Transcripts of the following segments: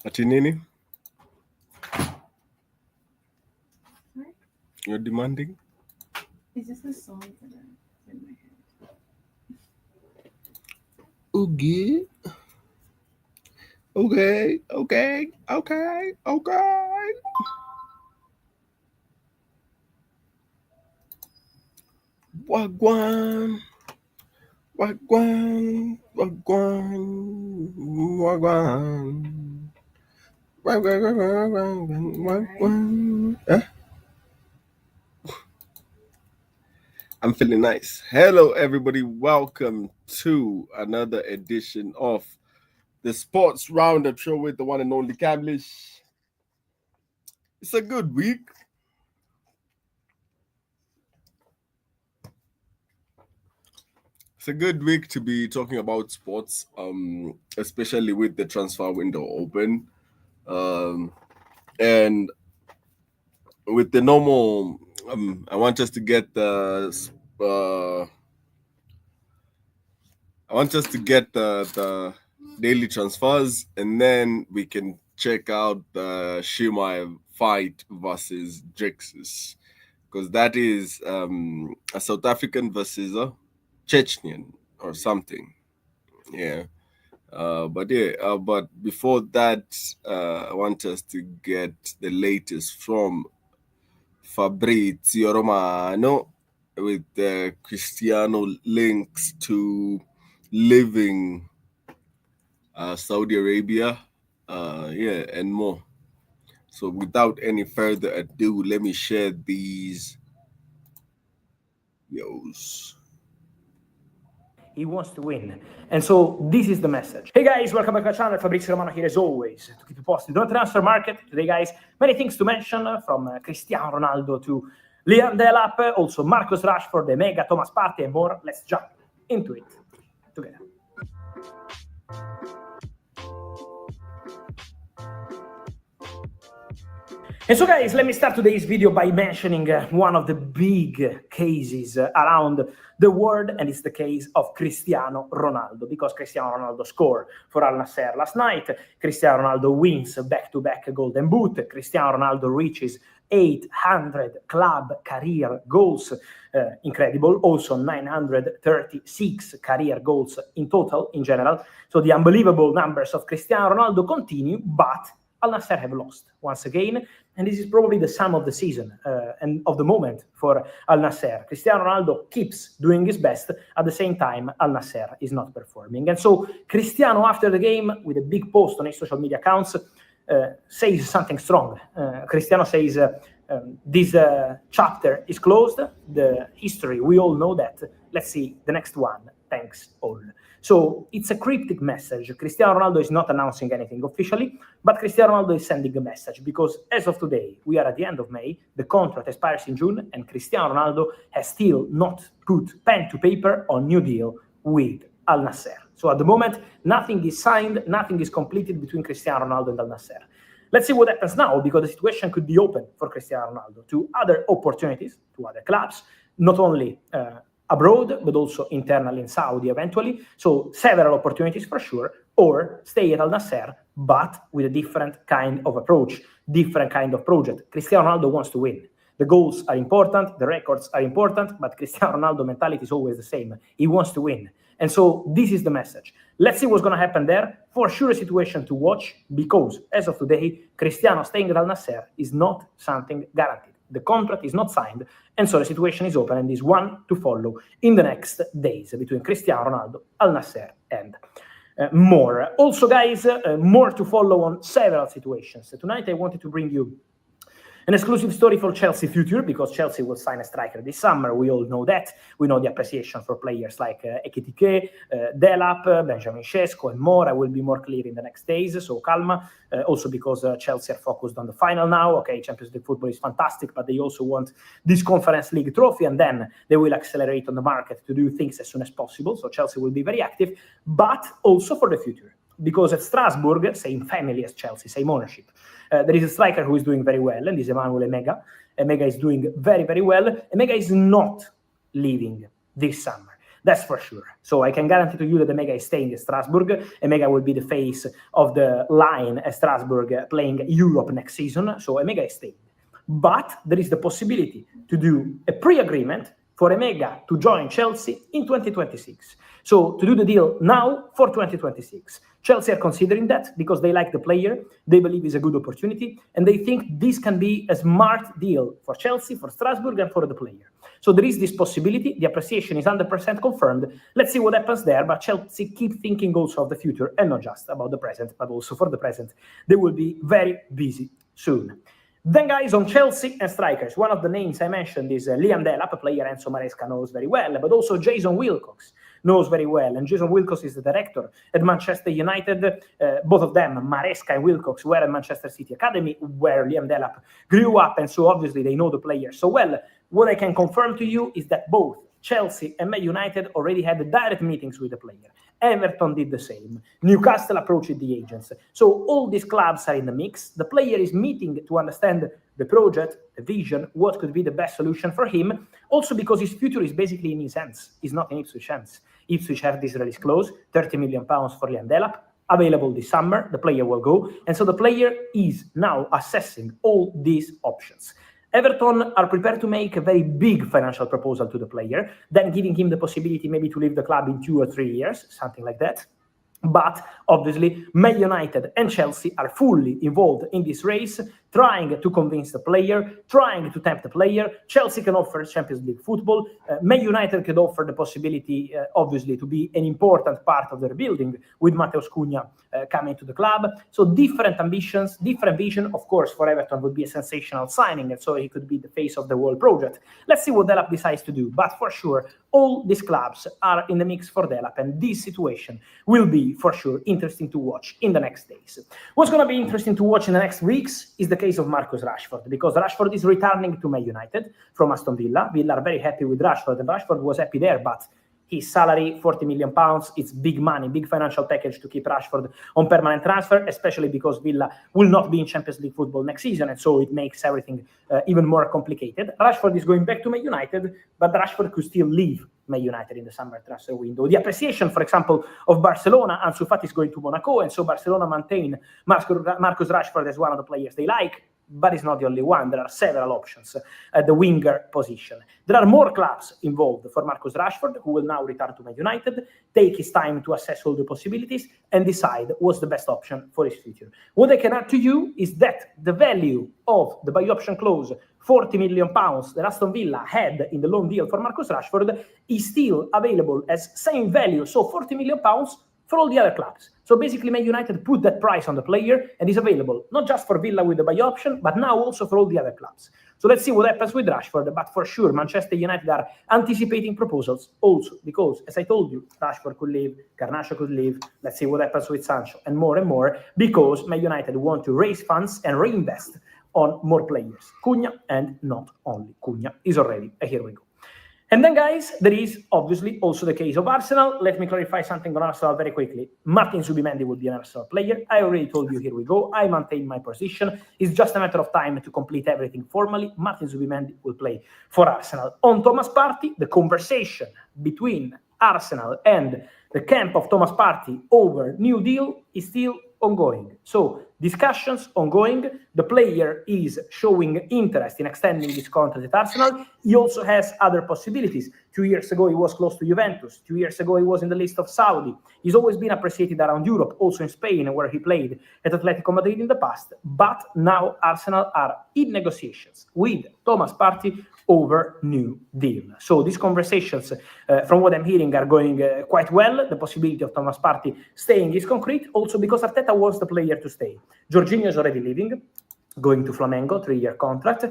Ati nini? What? You're demanding? It's just the songs that are in my head. Okay. Okay. Wagwan. Wagwan. Huh? I'm feeling nice. Hello, everybody. Welcome to another edition of the Sports Roundup show with the one and only Cablish. It's a good week. It's a good week to be talking about sports, especially with the transfer window open, and with the normal. I want us to get the. I want us to get the daily transfers, and then we can check out the Shimaev fight versus Drixus, because that is a South African versus a Chechnyan or something. Yeah. But before that, I want us to get the latest from Fabrizio Romano with Cristiano links to living Saudi Arabia, and more. So without any further ado, let me share these videos. He wants to win. And so this is the message. Hey guys, welcome back to my channel. Fabrizio Romano here as always to keep you posted on the transfer market. Today guys, many things to mention from Cristiano Ronaldo to Liam Delap, also Marcus Rashford, the Mega, Thomas Partey and more. Let's jump into it together. And so guys, let me start today's video by mentioning one of the big cases around the world, and it's the case of Cristiano Ronaldo, because Cristiano Ronaldo scored for Al Nassr last night. Cristiano Ronaldo wins back-to-back Golden Boot. Cristiano Ronaldo reaches 800 club career goals, incredible. Also 936 career goals in total, in general. So the unbelievable numbers of Cristiano Ronaldo continue, but Al Nassr have lost once again, and this is probably the sum of the season and of the moment for Al Nassr. Cristiano Ronaldo keeps doing his best, at the same time Al Nassr is not performing. And so Cristiano, after the game, with a big post on his social media accounts, says something strong. Cristiano says, this chapter is closed, the history, we all know that, let's see the next one, thanks all. So it's a cryptic message. Cristiano Ronaldo is not announcing anything officially, but Cristiano Ronaldo is sending a message, because as of today, we are at the end of May, the contract expires in June, and Cristiano Ronaldo has still not put pen to paper on new deal with Al Nassr. So at the moment, nothing is signed, nothing is completed between Cristiano Ronaldo and Al Nassr. Let's see what happens now, because the situation could be open for Cristiano Ronaldo to other opportunities, to other clubs, not only abroad, but also internally in Saudi eventually. So several opportunities for sure, or stay at Al Nassr, but with a different kind of approach, different kind of project. Cristiano Ronaldo wants to win. The goals are important, the records are important, but Cristiano Ronaldo mentality is always the same. He wants to win. And so this is the message. Let's see what's going to happen there. For sure a situation to watch, because as of today, Cristiano staying at Al Nassr is not something guaranteed. The contract is not signed, and so the situation is open, and is one to follow in the next days between Cristiano Ronaldo, Al Nassr, and more. Also, guys, more to follow on several situations. Tonight, I wanted to bring you an exclusive story for Chelsea future, because Chelsea will sign a striker this summer. We all know that. We know the appreciation for players like Ekitike, Delap, Benjamin Sesko, and more. I will be more clear in the next days, so calma. Also because Chelsea are focused on the final now. Okay, Champions League football is fantastic, but they also want this Conference League trophy, and then they will accelerate on the market to do things as soon as possible. So Chelsea will be very active, but also for the future. Because at Strasbourg, same family as Chelsea, same ownership, there is a striker who is doing very well, and this is Emmanuel Emega. Emega is doing very, very well. Emega is not leaving this summer. That's for sure. So I can guarantee to you that Emega is staying in Strasbourg. Emega will be the face of the line at Strasbourg playing Europe next season. So Emega is staying. But there is the possibility to do a pre-agreement for Emega to join Chelsea in 2026. So to do the deal now for 2026. Chelsea are considering that because they like the player, they believe it's a good opportunity, and they think this can be a smart deal for Chelsea, for Strasbourg, and for the player. So there is this possibility. The appreciation is 100% confirmed. Let's see what happens there, but Chelsea keep thinking also of the future and not just about the present, but also for the present. They will be very busy soon. Then, guys, on Chelsea and strikers, one of the names I mentioned is Liam Delap, a player Enzo Maresca knows very well, but also Jason Wilcox knows very well. And Jason Wilcox is the director at Manchester United. Both of them, Maresca and Wilcox, were at Manchester City Academy, where Liam Delap grew up, and so obviously they know the player so well. What I can confirm to you is that both Chelsea and Man United already had direct meetings with the player. Everton did the same. Newcastle approached the agents. So all these clubs are in the mix. The player is meeting to understand the project, the vision, what could be the best solution for him. Also because his future is basically in his hands. It's not in Ipswich hands. Ipswich have this release clause, £30 million for Liam Delap, available this summer. The player will go. And so the player is now assessing all these options. Everton are prepared to make a very big financial proposal to the player, then giving him the possibility maybe to leave the club in 2 or 3 years, something like that. But obviously, Man United and Chelsea are fully involved in this race, trying to convince the player, trying to tempt the player. Chelsea can offer Champions League football. Man United could offer the possibility, obviously, to be an important part of the rebuilding with Mateus Cunha coming to the club. So different ambitions, different vision. Of course, for Everton would be a sensational signing, and so he could be the face of the whole project. Let's see what Delap decides to do. But for sure, all these clubs are in the mix for Delap, and this situation will be, for sure, interesting to watch in the next days. What's going to be interesting to watch in the next weeks is the case of Marcus Rashford, because Rashford is returning to Man United from Aston Villa. Villa are very happy with Rashford, and Rashford was happy there, but his salary, £40 million, it's big money, big financial package to keep Rashford on permanent transfer, especially because Villa will not be in Champions League football next season, and so it makes everything even more complicated. Rashford is going back to Man United, but Rashford could still leave Man United in the summer transfer window. The appreciation, for example, of Barcelona, Ansu Fati is going to Monaco, and so Barcelona maintain Marcus Rashford as one of the players they like, but it's not the only one. There are several options at the winger position. There are more clubs involved for Marcus Rashford, who will now return to Man United, take his time to assess all the possibilities, and decide what's the best option for his future. What I can add to you is that the value of the buy option clause, £40 million that Aston Villa had in the loan deal for Marcus Rashford, is still available as same value, so £40 million for all the other clubs. So basically, Man United put that price on the player and is available not just for Villa with the buy option, but now also for all the other clubs. So let's see what happens with Rashford. But for sure, Manchester United are anticipating proposals also because, as I told you, Rashford could leave, Garnacho could leave. Let's see what happens with Sancho and more, because Man United want to raise funds and reinvest on more players. Cunha, and not only Cunha, is already a here we go. And then, guys, there is obviously also the case of Arsenal. Let me clarify something on Arsenal very quickly. Martin Zubimendi will be an Arsenal player. I already told you, here we go. I maintain my position. It's just a matter of time to complete everything formally. Martin Zubimendi will play for Arsenal. On Thomas Partey, the conversation between Arsenal and the camp of Thomas Partey over new deal is still ongoing. So discussions ongoing. The player is showing interest in extending his contract at Arsenal. He also has other possibilities. 2 years ago, he was close to Juventus. 2 years ago, he was in the list of Saudi. He's always been appreciated around Europe, also in Spain, where he played at Atletico Madrid in the past. But now Arsenal are in negotiations with Thomas Partey over new deal. So these conversations, from what I'm hearing, are going quite well. The possibility of Thomas Partey staying is concrete, also because Arteta wants the player to stay. Jorginho is already leaving, going to Flamengo, 3-year contract.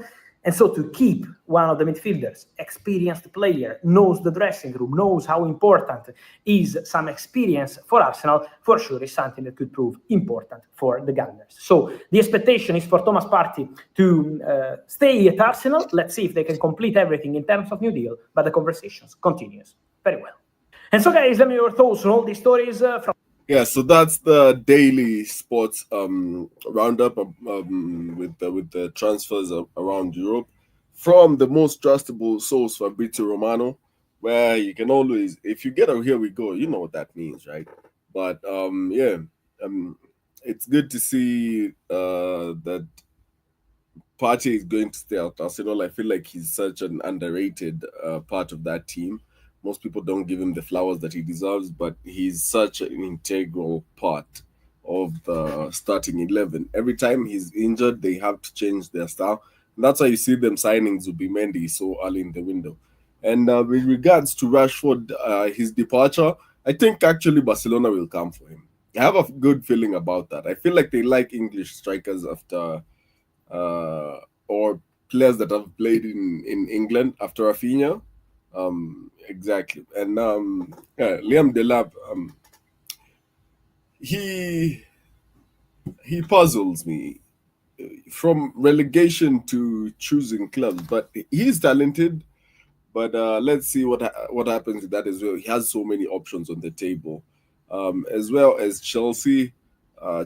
And so to keep one of the midfielders, experienced player, knows the dressing room, knows how important is some experience for Arsenal, for sure is something that could prove important for the Gunners. So the expectation is for Thomas Partey to stay at Arsenal. Let's see if they can complete everything in terms of new deal, but the conversations continues very well. And so, guys, let me know your thoughts on all these stories from... Yeah, so that's the daily sports roundup with the transfers around Europe from the most trustable source, Fabrizio Romano. where you can always, if you get a here we go, you know what that means, right? But yeah, it's good to see that Partey is going to stay at Arsenal. I feel like he's such an underrated part of that team. Most people don't give him the flowers that he deserves, but he's such an integral part of the starting 11. Every time he's injured, they have to change their style. And that's why you see them signing Zubimendi so early in the window. And with regards to Rashford, his departure, I think actually Barcelona will come for him. I have a good feeling about that. I feel like they like English strikers after or players that have played in England after Rafinha. Exactly. And yeah, Liam Delap, he puzzles me from relegation to choosing clubs, but he's talented. But let's see what happens with that as well. He has so many options on the table, as well as Chelsea.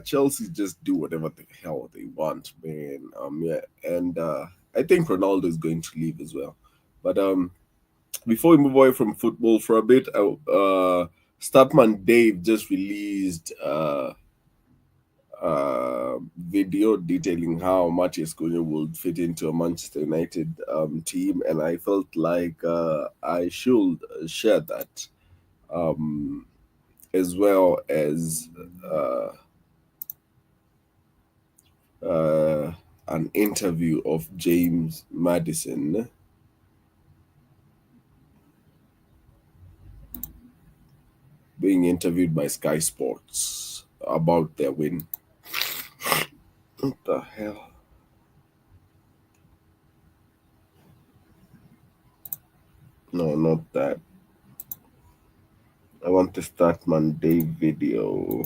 Chelsea just do whatever the hell they want, man. Yeah, and I think Ronaldo is going to leave as well. But before we move away from football for a bit, Statman Dave just released video detailing how Matheus Cunha would fit into a Manchester United team, and I felt like I should share that, as well as an interview of James Maddison being interviewed by Sky Sports about their win. What the hell? No, not that. I want the Statman Dave video.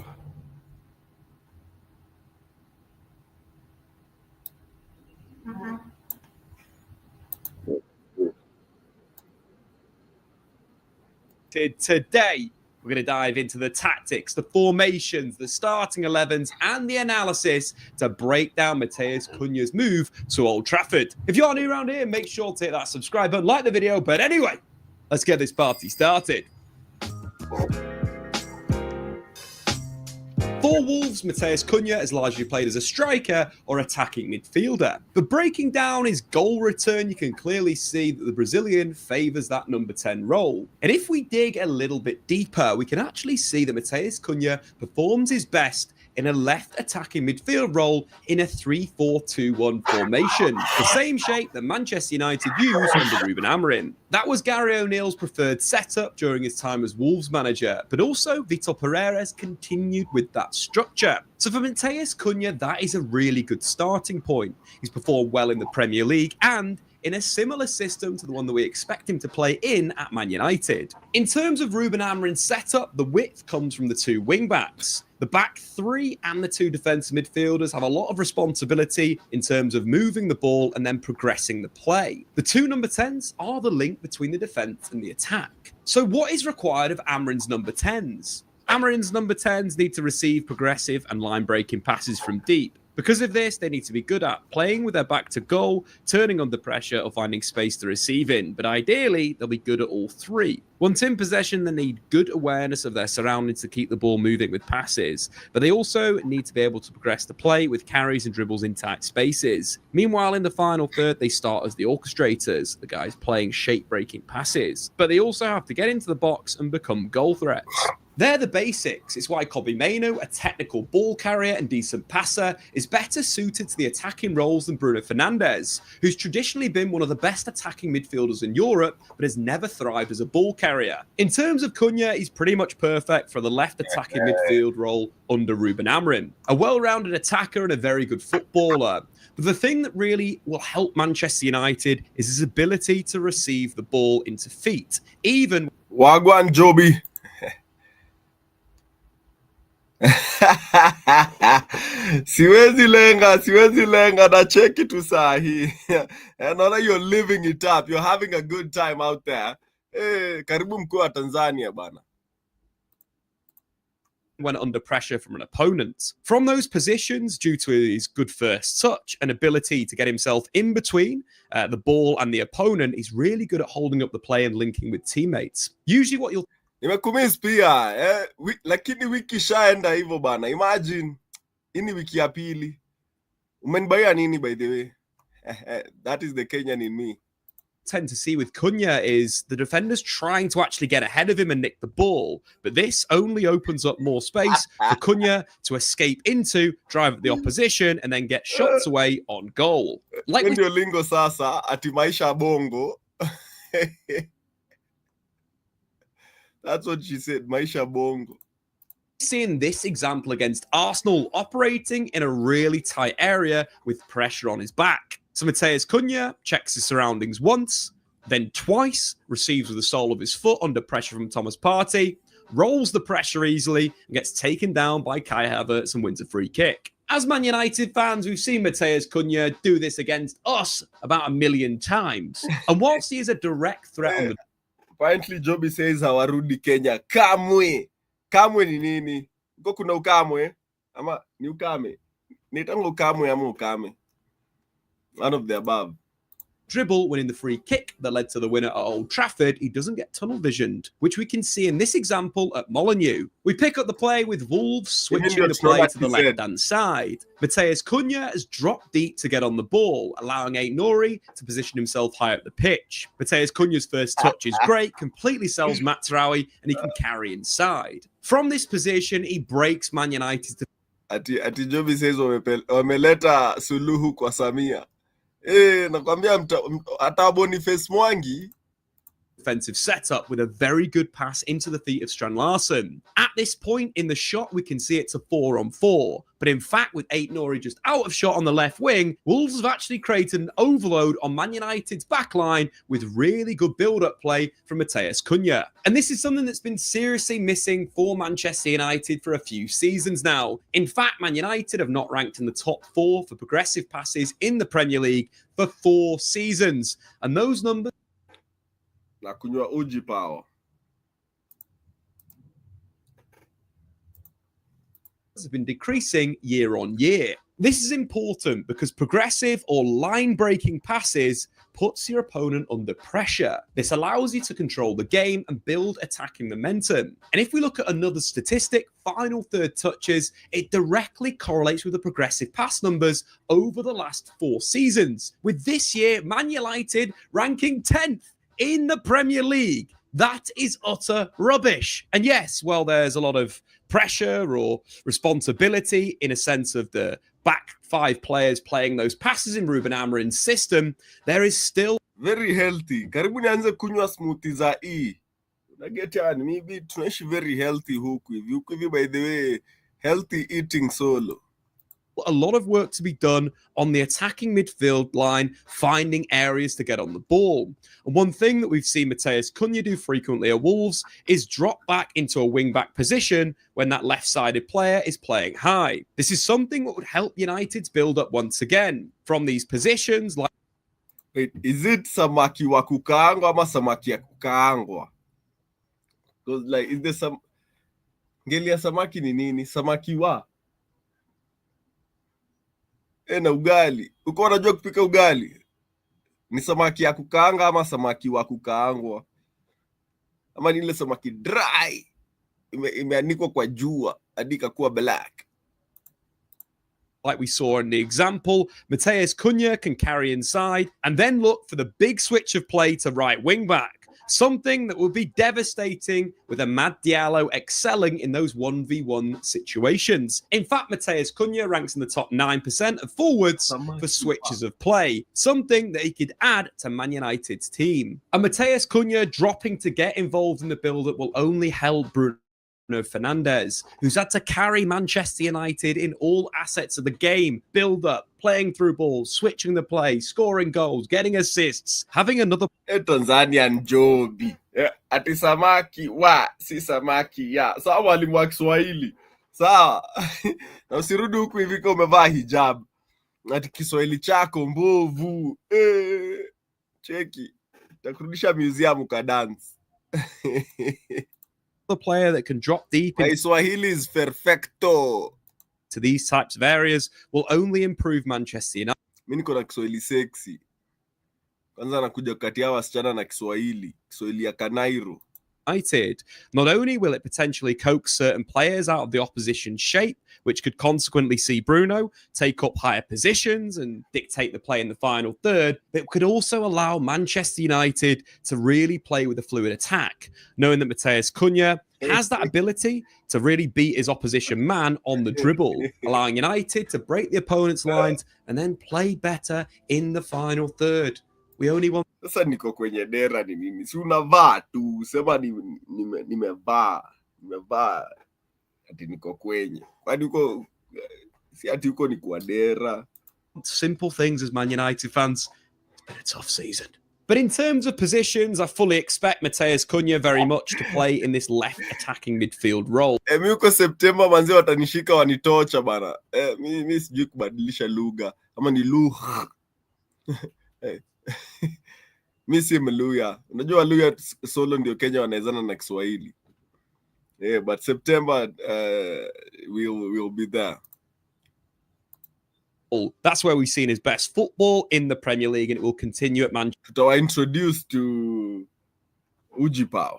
Today, we're going to dive into the tactics, the formations, the starting 11s, and the analysis to break down Matheus Cunha's move to Old Trafford. If you are new around here, make sure to hit that subscribe button, like the video. But anyway, let's get this party started. For Wolves, Matheus Cunha has largely played as a striker or attacking midfielder. But breaking down his goal return, you can clearly see that the Brazilian favours that number 10 role. And if we dig a little bit deeper, we can actually see that Matheus Cunha performs his best in a left attacking midfield role in a 3-4-2-1 formation, the same shape that Manchester United used under Ruben Amorim. That was Gary O'Neill's preferred setup during his time as Wolves manager, but also Vitor Pereira's continued with that structure. So for Matheus Cunha, that is a really good starting point. He's performed well in the Premier League and in a similar system to the one that we expect him to play in at Man United. In terms of Ruben Amorim's setup, the width comes from the two wing-backs. The back three and the two defensive midfielders have a lot of responsibility in terms of moving the ball and then progressing the play. The two number 10s are the link between the defence and the attack. So what is required of Amorim's number 10s? Amorim's number 10s need to receive progressive and line-breaking passes from deep. Because of this, they need to be good at playing with their back to goal, turning under pressure, or finding space to receive in. But ideally, they'll be good at all three. Once in possession, they need good awareness of their surroundings to keep the ball moving with passes. But they also need to be able to progress the play with carries and dribbles in tight spaces. Meanwhile, in the final third, they start as the orchestrators, the guys playing shape-breaking passes. But they also have to get into the box and become goal threats. They're the basics. It's why Kobbie Mainoo, a technical ball carrier and decent passer, is better suited to the attacking roles than Bruno Fernandes, who's traditionally been one of the best attacking midfielders in Europe, but has never thrived as a ball carrier. In terms of Cunha, he's pretty much perfect for the left attacking midfield role under Ruben Amorim. A well-rounded attacker and a very good footballer. But the thing that really will help Manchester United is his ability to receive the ball into feet, even... Wagwan Joby. siwezi lenga na cheki tu sahi. Naona you're living it up, you're having a good time out there. Karibu mkuu wa Tanzania bana. when under pressure from an opponent. From those positions, due to his good first touch and ability to get himself in between the ball and the opponent, he's really good at holding up the play and linking with teammates. Usually what you'll Nimekumiss pia lakini wiki shaenda hivyo bana. Imagine ini wiki ya pili. Umenibaia nini by the way? That is the Kenyan in me. tend to see with Cunha is the defenders trying to actually get ahead of him and nick the ball, but this only opens up more space for Cunha to escape into, drive at the opposition, and then get shots away on goal. Like ndio lingo sasa ati maisha bongo. That's what she said, maisha bongo. Seeing this example against Arsenal, operating in a really tight area with pressure on his back. So Matheus Cunha checks his surroundings once, then twice, receives with the sole of his foot under pressure from Thomas Partey, rolls the pressure easily, and gets taken down by Kai Havertz and wins a free kick. As Man United fans, we've seen Matheus Cunha do this against us about 1 million times. And whilst he is a direct threat on the... Apparently, Joby says hawarudi Kenya. Kamwe! Kamwe ni nini? Uko kuna ukamwe? Ama ni ukame? Nitango ukamwe ama ukame? None of the above. Dribble winning the free kick that led to the winner at Old Trafford, he doesn't get tunnel visioned, which we can see in this example at Molineux. We pick up the play with Wolves switching the play to the left-hand side. Matheus Cunha has dropped deep to get on the ball, allowing Aït-Nouri to position himself high up the pitch. Matheus Cunha's first touch is great, completely sells Mazraoui, and he can carry inside. From this position, he breaks Man United's Ati Joby says wameleta suluhu kwa Samia. Nakwambia hata Boniface Mwangi. Defensive setup with a very good pass into the feet of Strand Larsen. At this point in the shot, we can see it's a 4-on-4. But in fact, with Aït-Nouri just out of shot on the left wing, Wolves have actually created an overload on Man United's backline with really good build-up play from Matheus Cunha. And this is something that's been seriously missing for Manchester United for a few seasons now. In fact, Man United have not ranked in the top 4 for progressive passes in the Premier League for 4 seasons. And those numbers Na kunywa uji pao. have been decreasing year on year. This is important because progressive or line-breaking passes puts your opponent under pressure. This allows you to control the game and build attacking momentum. And if we look at another statistic, final third touches, it directly correlates with the progressive pass numbers over the last 4 seasons. With this year, Man United ranking 10th in the Premier League. That is utter rubbish. And yes, well, there's a lot of pressure or responsibility in a sense of the back 5 players playing those passes in Ruben Amorim's system. There is still very healthy. Karibu nianze kunywa smoothie za Unageta maybe tunaishi very healthy huku hivi by the way, healthy eating solo. A lot of work to be done on the attacking midfield line, finding areas to get on the ball. And one thing that we've seen Matheus Cunha do frequently at Wolves is drop back into a wing-back position when that left-sided player is playing high. This is something that would help United's build-up once again. From these positions, like... Wait, is it samaki wa kukaangwa ama samaki ya kukaangwa? Because like, is there some... Ngeli ya samaki ni nini? Samaki wa? Na ugali. Uko unajua kupika ugali? Ni samaki ya kukaanga ama samaki wa kukaangwa? Ama ni ile samaki dry imeanikwa kwa jua hadi ikakuwa black. Like we saw in the example, Matheus Cunha can carry inside and then look for the big switch of play to right wing back. Something that would be devastating with Amad Diallo excelling in those 1v1 situations. In fact, Matheus Cunha ranks in the top 9% of forwards for switches of play, something that he could add to Man United's team. And Matheus Cunha dropping to get involved in the build-up will only help Bruno Fernandes, who's had to carry Manchester United in all assets of the game, build up, playing through balls, switching the play, scoring goals, getting assists, having another... Tanzanian Joby. Ati samaki wa, si samaki ya. Sawa walimu wa Kiswahili. Sawa. Na usirudi huku hivi kama umevaa hijab. Ati Kiswahili chako mbovu. Cheki. Takurudisha museum ka dance. the player that can drop deep My into Swahili is perfecto. these types of areas will only improve Manchester United. Mi niko na Kiswahili sexy. Kwanza nakuja kati ya wasichana na Kiswahili ya Kanairo. Not only will it potentially coax certain players out of the opposition's shape, which could consequently see Bruno take up higher positions and dictate the play in the final third, but it could also allow Manchester United to really play with a fluid attack, knowing that Matheus Cunha has that ability to really beat his opposition man on the dribble, allowing United to break the opponent's lines and then play better in the final third. We only want... Sasa niko kwenye dera ni nini? Si unavaa tu, sema nimevaa ati niko kwenye. Kwani uko si ati uko ni kwa dera. Simple things as Man United fans. It's been a tough season. But in terms of positions, I fully expect Matheus Cunha very much to play in this left attacking midfield role. Mi uko Septemba manzi watanishika wanitocha bana. Mi sijui kubadilisha lugha. Ama ni lugha. Mi si Mluya. Unajua Luya solo ndio Kenya wanaezana na Kiswahili. Yeah, but September we'll be there. That's where we've seen his best football in the Premier League, and it will continue at Tutawa introduced to Uji Power.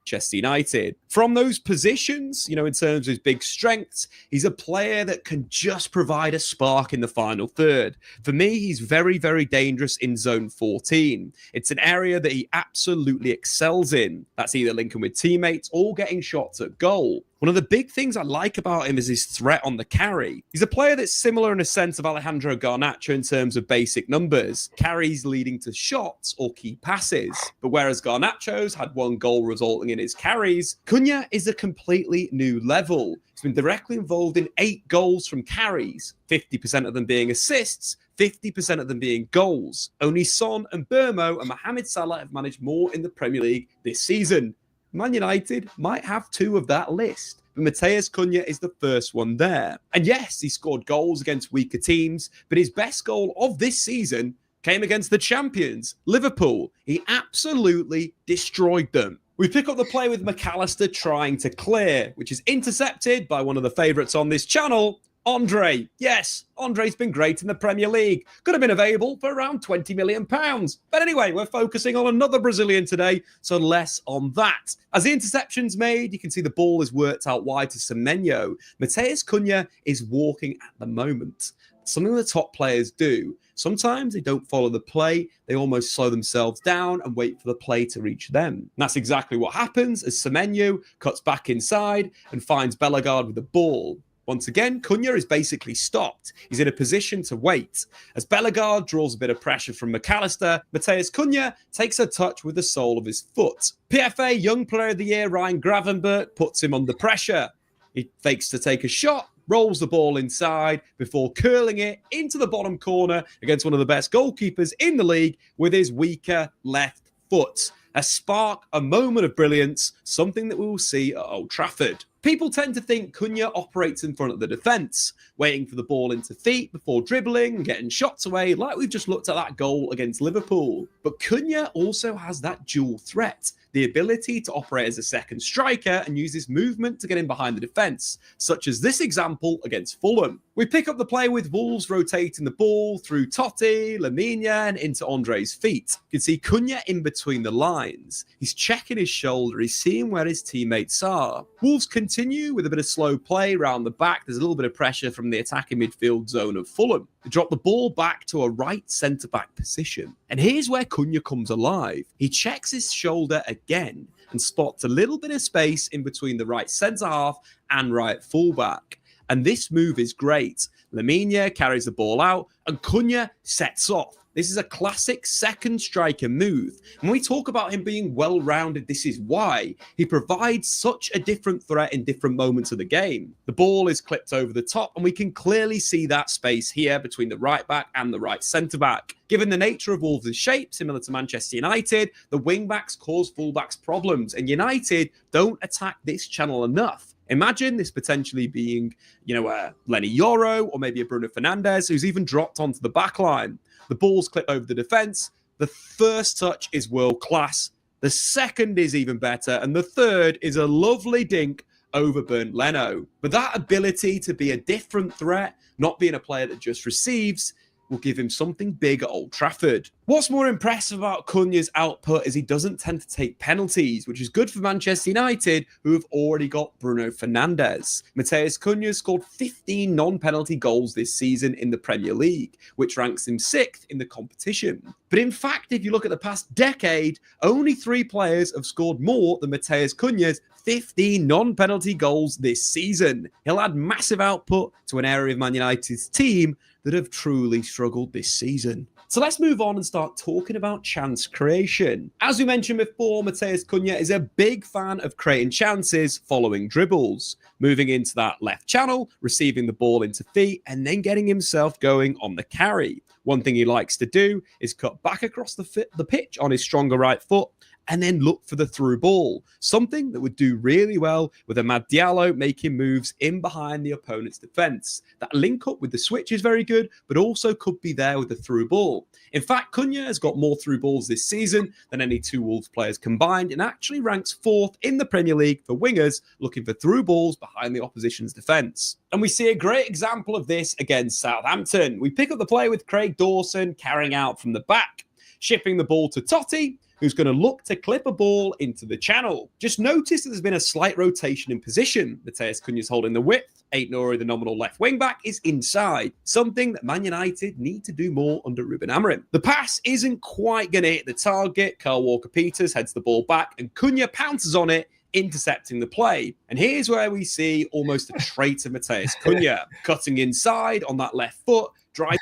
Manchester United. From those positions, in terms of his big strengths, he's a player that can just provide a spark in the final third. For me, he's very, very dangerous in zone 14. It's an area that he absolutely excels in. That's either linking with teammates or getting shots at goal. One of the big things I like about him is his threat on the carry. He's a player that's similar in a sense of Alejandro Garnacho in terms of basic numbers, carries leading to shots or key passes. But whereas Garnacho's had one goal resulting in his carries, Cunha is a completely new level. He's been directly involved in 8 goals from carries, 50% of them being assists, 50% of them being goals. Only Son and Burmo and Mohamed Salah have managed more in the Premier League this season. Man United might have 2 of that list, but Matheus Cunha is the first one there. And yes, he scored goals against weaker teams, but his best goal of this season came against the champions, Liverpool. He absolutely destroyed them. We pick up the play with McAllister trying to clear, which is intercepted by one of the favourites on this channel, Andre. Yes, Andre's been great in the Premier League. Could have been available for around £20 million. But anyway, we're focusing on another Brazilian today, so less on that. As the interception's made, you can see the ball is worked out wide to Semenyo. Matheus Cunha is walking at the moment. Something the top players do. Sometimes they don't follow the play. They almost slow themselves down and wait for the play to reach them. And that's exactly what happens as Semenyo cuts back inside and finds Bellegarde with the ball. Once again, Cunha is basically stopped. He's in a position to wait. As Bellegarde draws a bit of pressure from McAllister, Matheus Cunha takes a touch with the sole of his foot. PFA Young Player of the Year Ryan Gravenberch puts him under pressure. He fakes to take a shot, rolls the ball inside before curling it into the bottom corner against one of the best goalkeepers in the league with his weaker left foot. A spark, a moment of brilliance, something that we will see at Old Trafford. People tend to think Cunha operates in front of the defence, waiting for the ball into feet before dribbling and getting shots away, like we've just looked at that goal against Liverpool. But Cunha also has that dual threat, the ability to operate as a second striker and use his movement to get in behind the defence, such as this example against Fulham. We pick up the play with Wolves rotating the ball through Totti, Lamine and into Andre's feet. You can see Cunha in between the lines. He's checking his shoulder, he's seeing where his teammates are. Wolves continue with a bit of slow play around the back. There's a little bit of pressure from the attacking midfield zone of Fulham. They drop the ball back to a right centre-back position. And here's where Cunha comes alive. He checks his shoulder again and spots a little bit of space in between the right centre-half and right full-back. And this move is great. Lamine carries the ball out and Cunha sets off. This is a classic second striker move. When we talk about him being well-rounded, this is why. He provides such a different threat in different moments of the game. The ball is clipped over the top, and we can clearly see that space here between the right-back and the right centre-back. Given the nature of Wolves' shape, similar to Manchester United, the wing-backs cause full-backs problems, and United don't attack this channel enough. Imagine this potentially being, Lenny Yoro or maybe a Bruno Fernandes who's even dropped onto the back line. The ball's clipped over the defence. The first touch is world class. The second is even better. And the third is a lovely dink over Bernd Leno. But that ability to be a different threat, not being a player that just receives, will give him something big at Old Trafford. What's more impressive about Cunha's output is he doesn't tend to take penalties, which is good for Manchester United, who have already got Bruno Fernandes. Matheus Cunha scored 15 non-penalty goals this season in the Premier League, which ranks him 6th in the competition. But in fact, if you look at the past decade, only 3 players have scored more than Matheus Cunha's 15 non-penalty goals this season. He'll add massive output to an area of Man United's team that have truly struggled this season. So let's move on and start talking about chance creation. As we mentioned before, Matheus Cunha is a big fan of creating chances following dribbles, moving into that left channel, receiving the ball into feet, and then getting himself going on the carry. One thing he likes to do is cut back across the pitch on his stronger right foot and then look for the through ball, something that would do really well with Amad Diallo making moves in behind the opponent's defence. That link up with the switch is very good, but also could be there with the through ball. In fact, Cunha has got more through balls this season than any 2 Wolves players combined and actually ranks 4th in the Premier League for wingers looking for through balls behind the opposition's defence. And we see a great example of this against Southampton. We pick up the play with Craig Dawson carrying out from the back, shipping the ball to Totti, who's going to look to clip a ball into the channel. Just notice that there's been a slight rotation in position. Matheus Cunha's holding the width. Aït-Nouri, the nominal left wing-back, is inside, something that Man United need to do more under Ruben Amorim. The pass isn't quite going to hit the target. Kyle Walker-Peters heads the ball back, and Cunha pounces on it, intercepting the play. And here's where we see almost a trait of Matheus Cunha, cutting inside on that left foot, drive.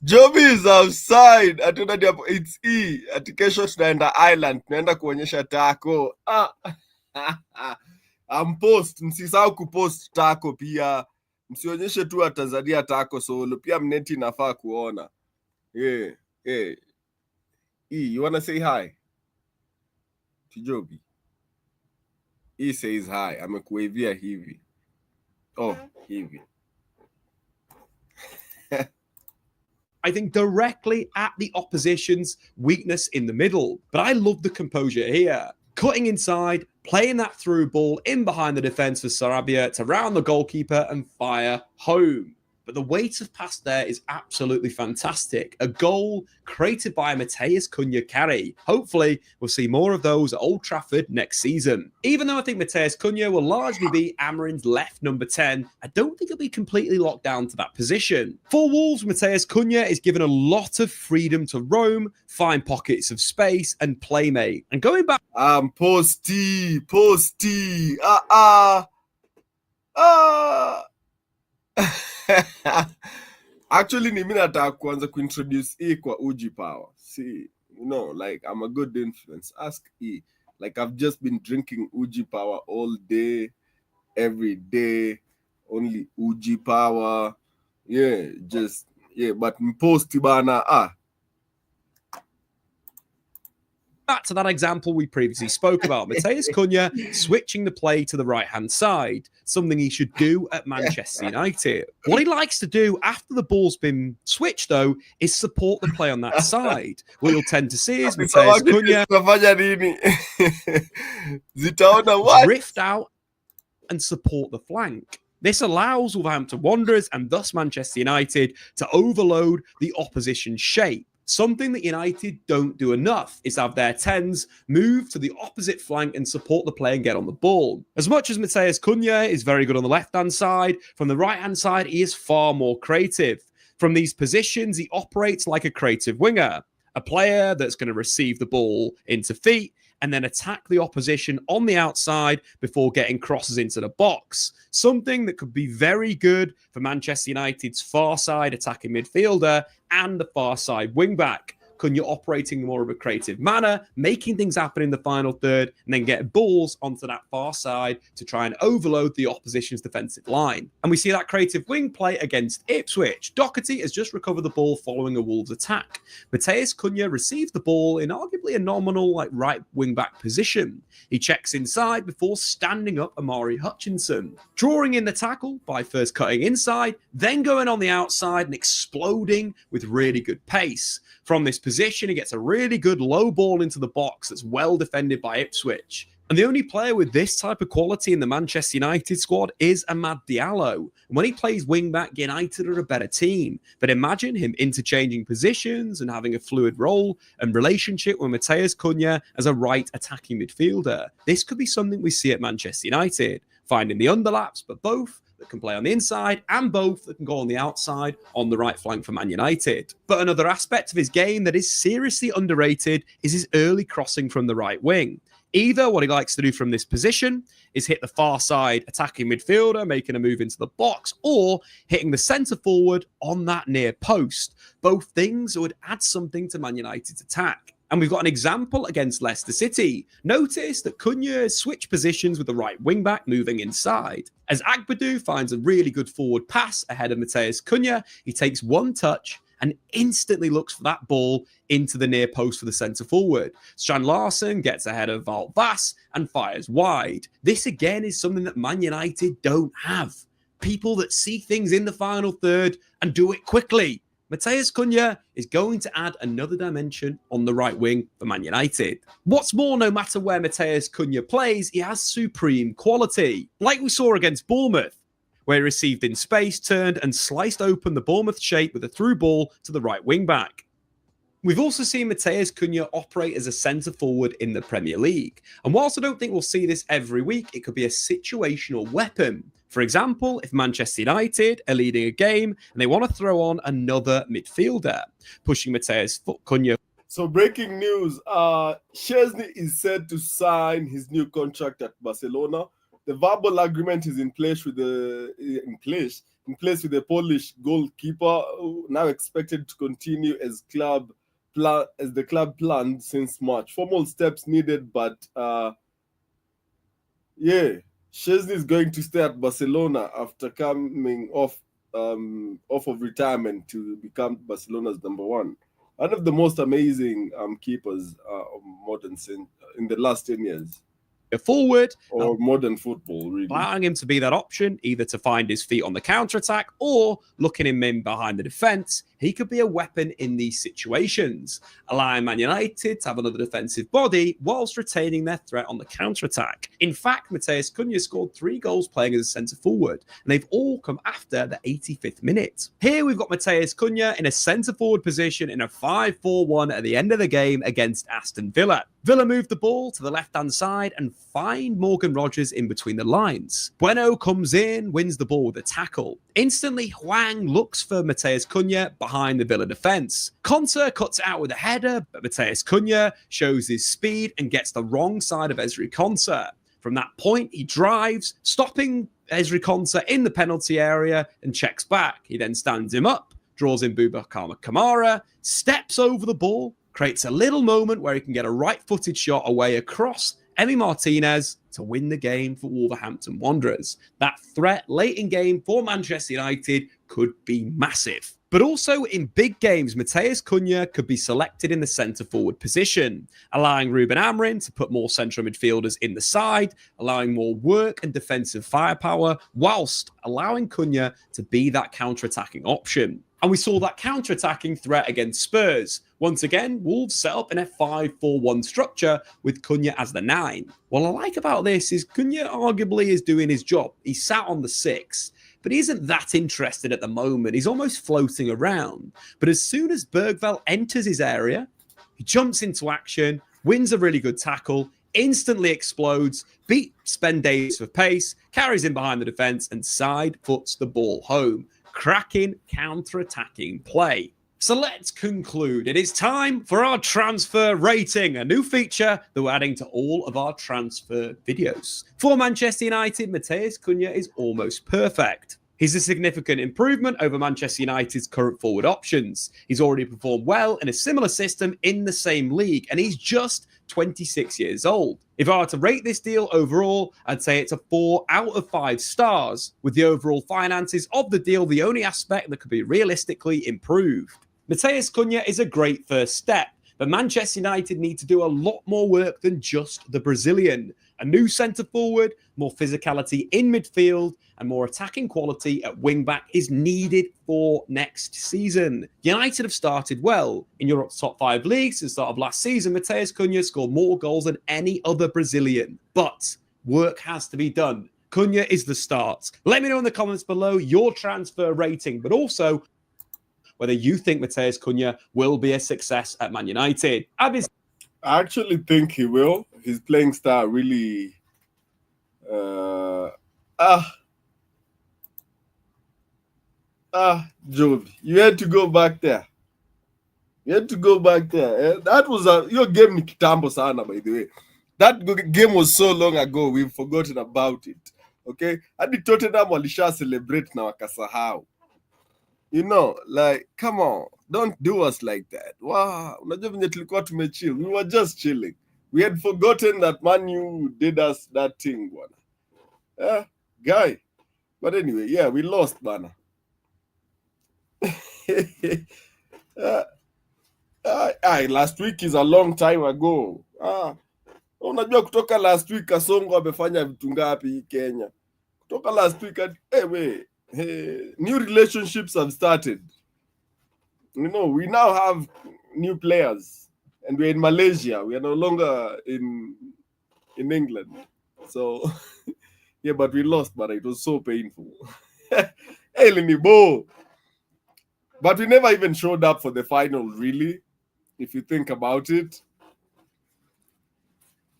Joby is outside. It's E. Ati kesho tunaenda island, tunaenda kuonyesha taco. Post, msisahau kupost taco pia. Msionyeshe tu Tanzania taco solo. Pia mneti nafaa kuona. Yeah. E, you wanna say hi to Joby? E says hi. Amekuwavia hivi. Oh, hivi. I think directly at the opposition's weakness in the middle. But I love the composure here. Cutting inside, playing that through ball in behind the defence for Sarabia to round the goalkeeper and fire home. But the weight of pass there is absolutely fantastic. A goal created by a Matheus Cunha carry. Hopefully, we'll see more of those at Old Trafford next season. Even though I think Matheus Cunha will largely be Amorim's left number 10, I don't think he'll be completely locked down to that position. For Wolves, Matheus Cunha is given a lot of freedom to roam, find pockets of space, and playmate. And going back... Posty. Actually, ni mimi nataka kuanza kuintroduce E kwa Uji Power. See, like I'm a good influence. Ask E. Like I've just been drinking Uji Power all day, every day, only Uji Power. Yeah, but mposti bana. Back to that example we previously spoke about, Matheus Cunha switching the play to the right-hand side, something he should do at Manchester United. What he likes to do after the ball's been switched, though, is support the play on that side. What you'll tend to see is Matheus Cunha drift out and support the flank. This allows Wolverhampton Wanderers and thus Manchester United to overload the opposition's shape. Something that United don't do enough is have their 10s move to the opposite flank and support the play and get on the ball. As much as Matheus Cunha is very good on the left-hand side, from the right-hand side, he is far more creative. From these positions, he operates like a creative winger, a player that's going to receive the ball into feet and then attack the opposition on the outside before getting crosses into the box. Something that could be very good for Manchester United's far side attacking midfielder and the far side wing-back. Cunha operating more of a creative manner, making things happen in the final third, and then get balls onto that far side to try and overload the opposition's defensive line. And we see that creative wing play against Ipswich. Doherty has just recovered the ball following a Wolves attack. Matheus Cunha receives the ball in arguably a nominal right wing-back position. He checks inside before standing up Amari Hutchinson, drawing in the tackle by first cutting inside, then going on the outside and exploding with really good pace. From this position. He gets a really good low ball into the box that's well defended by Ipswich. And the only player with this type of quality in the Manchester United squad is Amad Diallo. And when he plays wing-back, United are a better team. But imagine him interchanging positions and having a fluid role and relationship with Matheus Cunha as a right attacking midfielder. This could be something we see at Manchester United, finding the underlaps, but both that can play on the inside and both that can go on the outside on the right flank for Man United. But another aspect of his game that is seriously underrated is his early crossing from the right wing. Either what he likes to do from this position is hit the far side attacking midfielder, making a move into the box, or hitting the centre forward on that near post. Both things would add something to Man United's attack. And we've got an example against Leicester City. Notice that Cunha switched positions with the right wing-back moving inside. As Agbadou finds a really good forward pass ahead of Matheus Cunha, he takes one touch and instantly looks for that ball into the near post for the centre forward. Strand Larsen gets ahead of Wout Vass and fires wide. This again is something that Man United don't have. People that see things in the final third and do it quickly. Matheus Cunha is going to add another dimension on the right wing for Man United. What's more, no matter where Matheus Cunha plays, he has supreme quality. Like we saw against Bournemouth, where he received in space, turned and sliced open the Bournemouth shape with a through ball to the right wing back. We've also seen Matheus Cunha operate as a centre forward in the Premier League. And whilst I don't think we'll see this every week, it could be a situational weapon. For example, if Manchester United are leading a game and they want to throw on another midfielder, pushing Matheus Cunha. So breaking news, Szczesny is set to sign his new contract at Barcelona. The verbal agreement is in place with the the Polish goalkeeper, now expected to continue as the club planned since March. Formal steps needed, but Szczesny is going to stay at Barcelona after coming off of retirement to become Barcelona's number one. One of the most amazing keepers of modern in the last 10 years. Forward or modern football, really. Allowing him to be that option, either to find his feet on the counter-attack or looking him in behind the defence. He could be a weapon in these situations, allowing Man United to have another defensive body whilst retaining their threat on the counter-attack. In fact, Matheus Cunha scored 3 goals playing as a centre-forward, and they've all come after the 85th minute. Here we've got Matheus Cunha in a centre-forward position in a 5-4-1 at the end of the game against Aston Villa. Villa moved the ball to the left-hand side and find Morgan Rogers in between the lines. Bueno comes in, wins the ball with a tackle. Instantly, Hwang looks for Matheus Cunha behind the Villa defence. Konsa cuts out with a header, but Matheus Cunha shows his speed and gets the wrong side of Ezri Konsa. From that point, he drives, stopping Ezri Konsa in the penalty area and checks back. He then stands him up, draws in Boubacar Kamara, steps over the ball, creates a little moment where he can get a right-footed shot away across Emi Martinez to win the game for Wolverhampton Wanderers. That threat late in game for Manchester United could be massive. But also in big games, Matheus Cunha could be selected in the centre-forward position, allowing Ruben Amorim to put more central midfielders in the side, allowing more work and defensive firepower, whilst allowing Cunha to be that counter-attacking option. And we saw that counter-attacking threat against Spurs. Once again, Wolves set up in a 5-4-1 structure with Cunha as the 9. What I like about this is Cunha arguably is doing his job. He's sat on the 6, but he isn't that interested at the moment. He's almost floating around. But as soon as Bergvall enters his area, he jumps into action, wins a really good tackle, instantly explodes, beats Ben Davies for pace, carries in behind the defence, and side foots the ball home. Cracking counter-attacking play. So let's conclude. It is time for our transfer rating, a new feature that we're adding to all of our transfer videos. For Manchester United, Matheus Cunha is almost perfect. He's a significant improvement over Manchester United's current forward options. He's already performed well in a similar system in the same league, and he's just 26 years old. If I were to rate this deal overall, I'd say it's a 4 out of 5 stars, with the overall finances of the deal the only aspect that could be realistically improved. Matheus Cunha is a great first step, but Manchester United need to do a lot more work than just the Brazilian. A new centre forward, more physicality in midfield, and more attacking quality at wing back is needed for next season. United have started well. In Europe's top 5 leagues since the start of last season, Matheus Cunha scored more goals than any other Brazilian. But work has to be done. Cunha is the start. Let me know in the comments below your transfer rating, but also whether you think Matheus Cunha will be a success at Man United. I actually think he will. His playing style really Job, you had to go back there. That was your game ni kitambo sana, by the way. That game was so long ago, we've forgotten about it. Okay? Hadi Tottenham walisha celebrate na wakasahau. You know, like, come on, don't do us like that. Wow, unajua venye tulikuwa tumechill. We were just chilling. We had forgotten that Man U did us that thing, bwana. Guy. But anyway, yeah, we lost, bana. Last week is a long time ago. Unajua kutoka last week Kasongo amefanya vitu ngapi Kenya? Kutoka last week, new relationships have started. You know, we now have new players, and we're in Malaysia. We are no longer in England. So, yeah, but we lost, but it was so painful. Hey, Linibo. But we never even showed up for the final, really, if you think about it.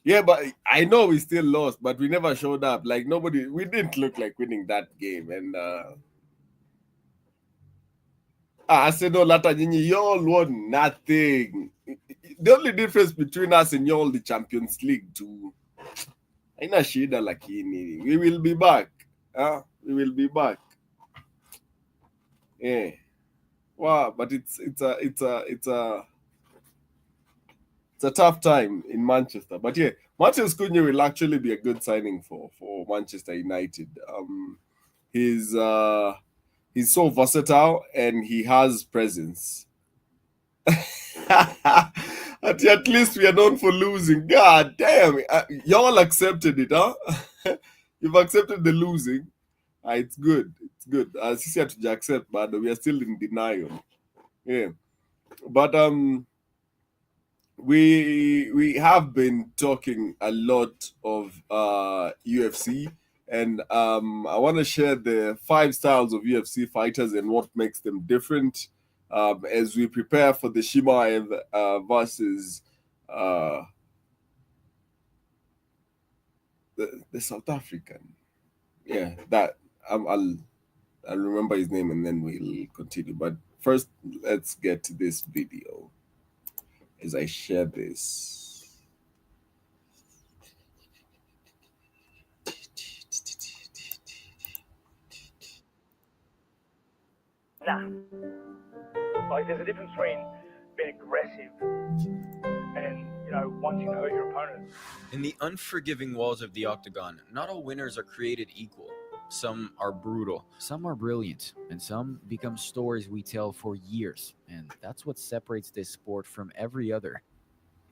Yeah, but I know we still lost, but we never showed up. Like, we didn't look like winning that game. And Arsenal, Lata Nyinyi, y'all won nothing. The only difference between us and y'all, the Champions League, too. Haina shida lakini. We will be back. We will be back. Yeah. Wow, but it's a tough time in Manchester. But yeah, Matheus Cunha will actually be a good signing for Manchester United. He's so versatile and he has presence. At least we are known for losing. God damn, y'all accepted it, huh? You've accepted the losing. It's good. It's good. Sisi hatuja accept, but we are still in denial. Yeah, but we have been talking a lot of UFC, and I want to share the 5 styles of UFC fighters and what makes them different as we prepare for the Chimaev versus the South African. Yeah, that I'll remember his name and then we'll continue. But first, let's get to this video as I share this. Like, there's a difference between being aggressive and, wanting to hurt your opponent. In the unforgiving walls of the octagon, not all winners are created equal. Some are brutal, some are brilliant, and some become stories we tell for years. And that's what separates this sport from every other.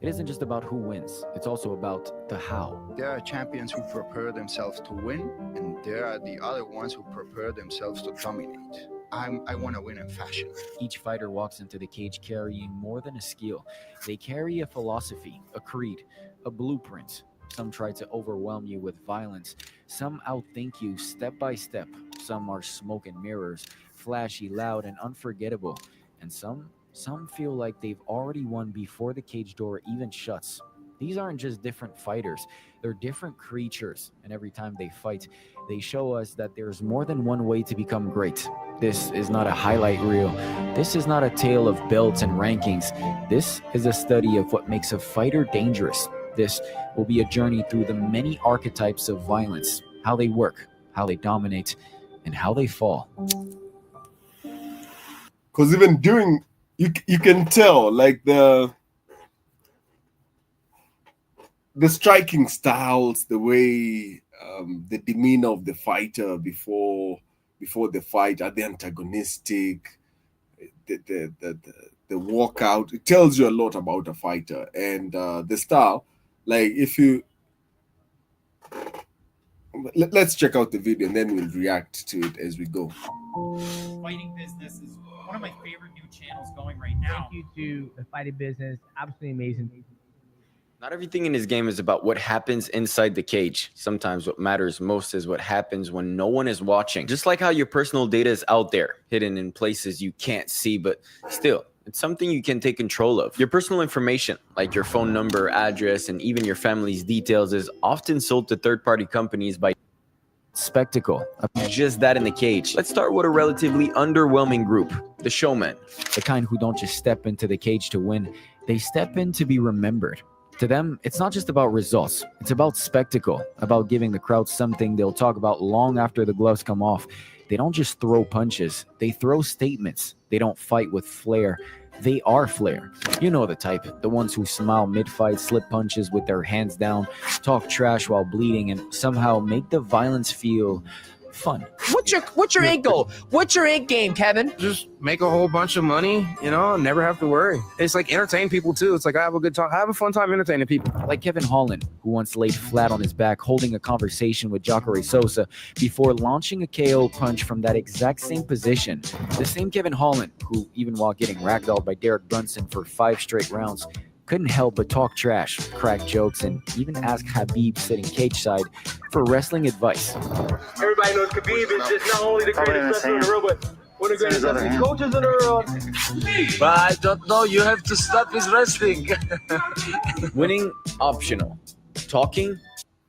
It isn't just about who wins, it's also about the how. There are champions who prepare themselves to win, and there are the other ones who prepare themselves to dominate. I want to win in fashion. Each fighter walks into the cage carrying more than a skill. They carry a philosophy, a creed, a blueprint. Some try to overwhelm you with violence. Some outthink you step by step. Some are smoke and mirrors, flashy, loud, and unforgettable. And some feel like they've already won before the cage door even shuts. These aren't just different fighters, they're different creatures. And every time they fight, they show us that there's more than one way to become great. This is not a highlight reel. This is not a tale of belts and rankings. This is a study of what makes a fighter dangerous. This will be a journey through the many archetypes of violence, how they work, how they dominate, and how they fall. Because even doing, you can tell, like the striking styles, the way, the demeanor of the fighter before the fight, are they antagonistic? The walkout, it tells you a lot about a fighter. And the style, like if you Let's check out the video and then we'll react to it as we go. Fighting Business is one of my favorite new channels going right now. Thank you to the Fighting Business. Absolutely amazing. Not everything in this game is about what happens inside the cage. Sometimes what matters most is what happens when no one is watching. Just like how your personal data is out there, hidden in places you can't see, but still, it's something you can take control of. Your personal information, like your phone number, address, and even your family's details, is often sold to third-party companies by spectacle. Just that in the cage. Let's start with a relatively underwhelming group, the Showmen. The kind who don't just step into the cage to win, they step in to be remembered. To them, it's not just about results. It's about spectacle, about giving the crowd something they'll talk about long after the gloves come off. They don't just throw punches, they throw statements. They don't fight with flair. They are flair. You know the type, the ones who smile mid-fight, slip punches with their hands down, talk trash while bleeding, and somehow make the violence feel fun. What's your end goal? What's your end game, Kevin? Just make a whole bunch of money, you know, never have to worry. It's like entertain people too. It's like I have a good time, I have a fun time entertaining people. Like Kevin Holland, who once laid flat on his back holding a conversation with Jacare Souza before launching a KO punch from that exact same position. The same Kevin Holland, who even while getting ragdolled by Derek Brunson for 5 straight rounds, couldn't help but talk trash, crack jokes, and even ask Khabib sitting cage side for wrestling advice. Everybody knows Khabib is just not only the greatest wrestler in the world, but one of the greatest wrestling coaches in the world. But I don't know. You have to stop his wrestling. Winning, optional. Talking,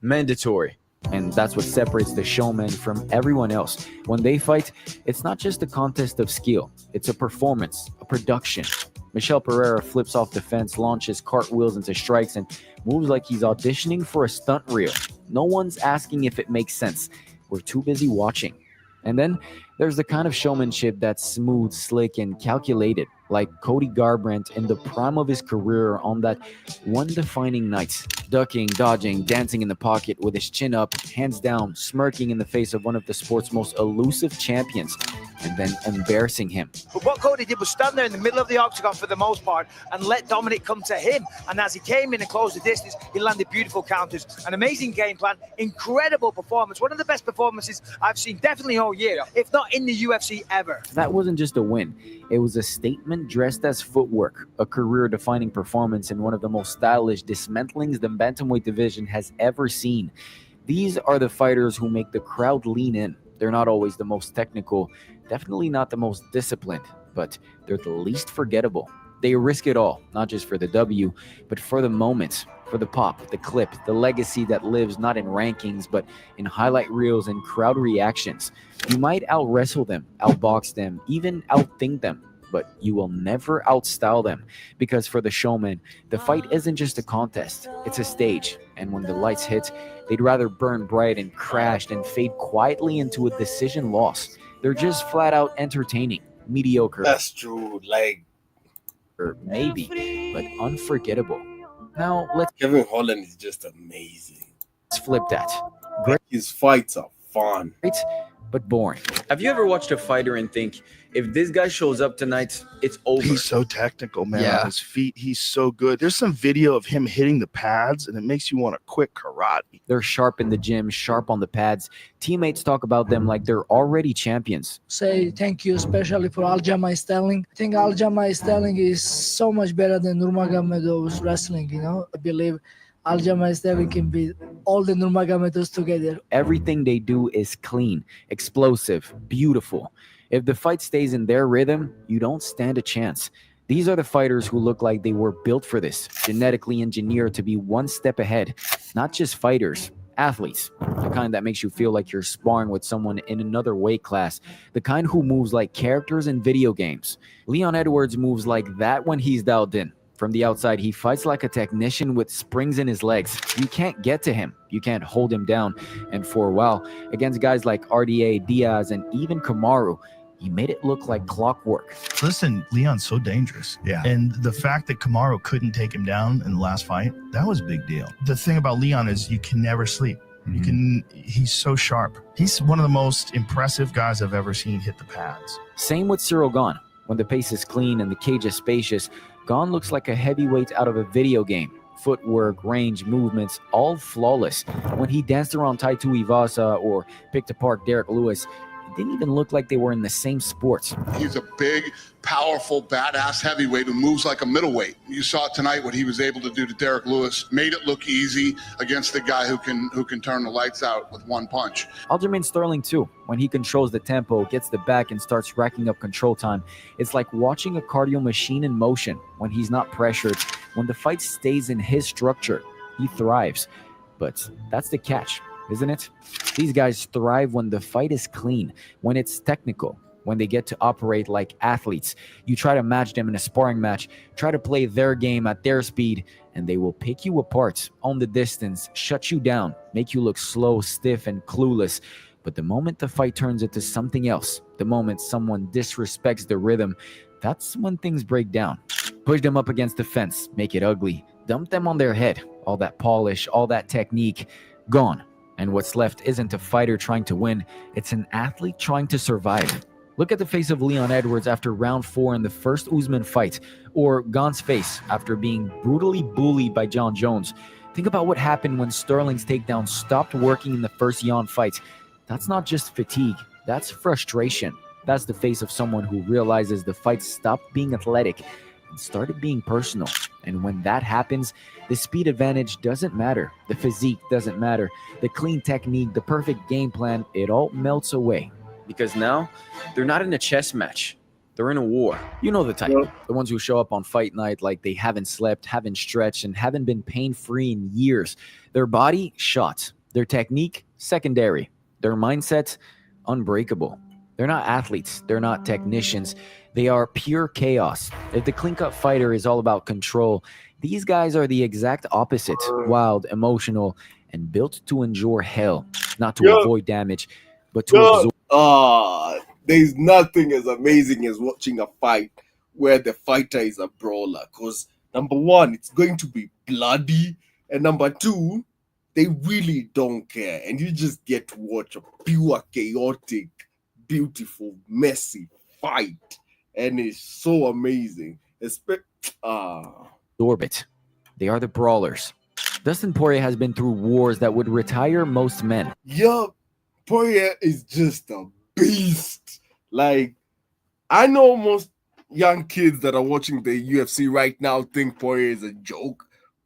mandatory. And that's what separates the Showmen from everyone else. When they fight, it's not just a contest of skill. It's a performance, a production. Michel Pereira flips off the fence, launches cartwheels into strikes, and moves like he's auditioning for a stunt reel. No one's asking if it makes sense. We're too busy watching. And then there's the kind of showmanship that's smooth, slick, and calculated, like Cody Garbrandt in the prime of his career on that one defining night. Ducking, dodging, dancing in the pocket with his chin up, hands down, smirking in the face of one of the sport's most elusive champions, and then embarrassing him. But what Cody did was stand there in the middle of the octagon for the most part and let Dominic come to him. And as he came in and closed the distance, he landed beautiful counters. An amazing game plan, incredible performance. One of the best performances I've seen definitely all year, if not in the UFC ever. That wasn't just a win. It was a statement dressed as footwork, a career-defining performance in one of the most stylish dismantlings the bantamweight division has ever seen. These are the fighters who make the crowd lean in. They're not always the most technical, definitely not the most disciplined, but they're the least forgettable. They risk it all, not just for the W, but for the moments, for the pop, the clip, the legacy that lives not in rankings, but in highlight reels and crowd reactions. You might out-wrestle them, outbox them, even outthink them, but you will never outstyle them, because for the Showmen, the fight isn't just a contest, it's a stage, and when the lights hit, they'd rather burn bright and crash than fade quietly into a decision loss. They're just flat out entertaining, mediocre. That's true, like, or maybe, but unforgettable. Now let's Kevin Holland is just amazing. flip that. His fights are fun. Great, but boring. Have you ever watched a fighter and think, if this guy shows up tonight, it's over? He's so technical, man. Yeah. On his feet, he's so good. There's some video of him hitting the pads, and it makes you want to quit karate. They're sharp in the gym, sharp on the pads. Teammates talk about them like they're already champions. Say thank you especially for Aljamain Sterling. I think Aljamain Sterling is so much better than Nurmagomedov's wrestling, you know. I believe Aljamain Sterling can beat all the Nurmagomedovs together. Everything they do is clean, explosive, beautiful. If the fight stays in their rhythm, you don't stand a chance. These are the fighters who look like they were built for this, genetically engineered to be one step ahead. Not just fighters, athletes. The kind that makes you feel like you're sparring with someone in another weight class. The kind who moves like characters in video games. Leon Edwards moves like that when he's dialed in. From the outside, he fights like a technician with springs in his legs. You can't get to him. You can't hold him down. And for a while, against guys like RDA, Diaz, and even Kamaru, he made it look like clockwork. Listen, Leon's so dangerous. Yeah. And the fact that Kamaru couldn't take him down in the last fight, that was a big deal. The thing about Leon is you can never sleep. He's so sharp. He's one of the most impressive guys I've ever seen hit the pads. Same with Cyril Gane. When the pace is clean and the cage is spacious, Gane looks like a heavyweight out of a video game. Footwork, range, movements, all flawless. When he danced around Taito Ivasa or picked apart Derek Lewis, it didn't even look like they were in the same sport. He's a big, powerful, badass heavyweight who moves like a middleweight. You saw tonight what he was able to do to Derek Lewis. Made it look easy against a guy who can turn the lights out with one punch. Aljamain Sterling too, when he controls the tempo, gets the back and starts racking up control time, it's like watching a cardio machine in motion. When he's not pressured, when the fight stays in his structure, he thrives. But that's the catch, isn't it? These guys thrive when the fight is clean, when it's technical, when they get to operate like athletes. You try to match them in a sparring match, try to play their game at their speed, and they will pick you apart on the distance, shut you down, make you look slow, stiff, and clueless. But the moment the fight turns into something else, the moment someone disrespects the rhythm, that's when things break down. Push them up against the fence, make it ugly, dump them on their head. All that polish, all that technique, gone. And what's left isn't a fighter trying to win, it's an athlete trying to survive. Look at the face of Leon Edwards after round 4 in the first Usman fight, or Gane's face after being brutally bullied by John Jones. Think about what happened when Sterling's takedown stopped working in the first Jan fight. That's not just fatigue, that's frustration. That's the face of someone who realizes the fight stopped being athletic and started being personal. And when that happens, the speed advantage doesn't matter, the physique doesn't matter, the clean technique, the perfect game plan, it all melts away. Because now they're not in a chess match. They're in a war. You know the type. The ones who show up on fight night like they haven't slept, haven't stretched, and haven't been pain-free in years. Their body, shot. Their technique, secondary. Their mindset, unbreakable. They're not athletes. They're not technicians. They are pure chaos. If the clean-cut fighter is all about control, these guys are the exact opposite. Wild, emotional, and built to endure hell. Not to avoid damage, but to absorb. There's nothing as amazing as watching a fight where the fighter is a brawler. Because number one, it's going to be bloody. And number two, they really don't care. And you just get to watch a pure, chaotic, beautiful, messy fight. And it's so amazing. Orbit. They are the brawlers. Dustin Poirier has been through wars that would retire most men. Yup. Poirier is just a beast. Like, I know most young kids that are watching the UFC right now think Poirier is a joke,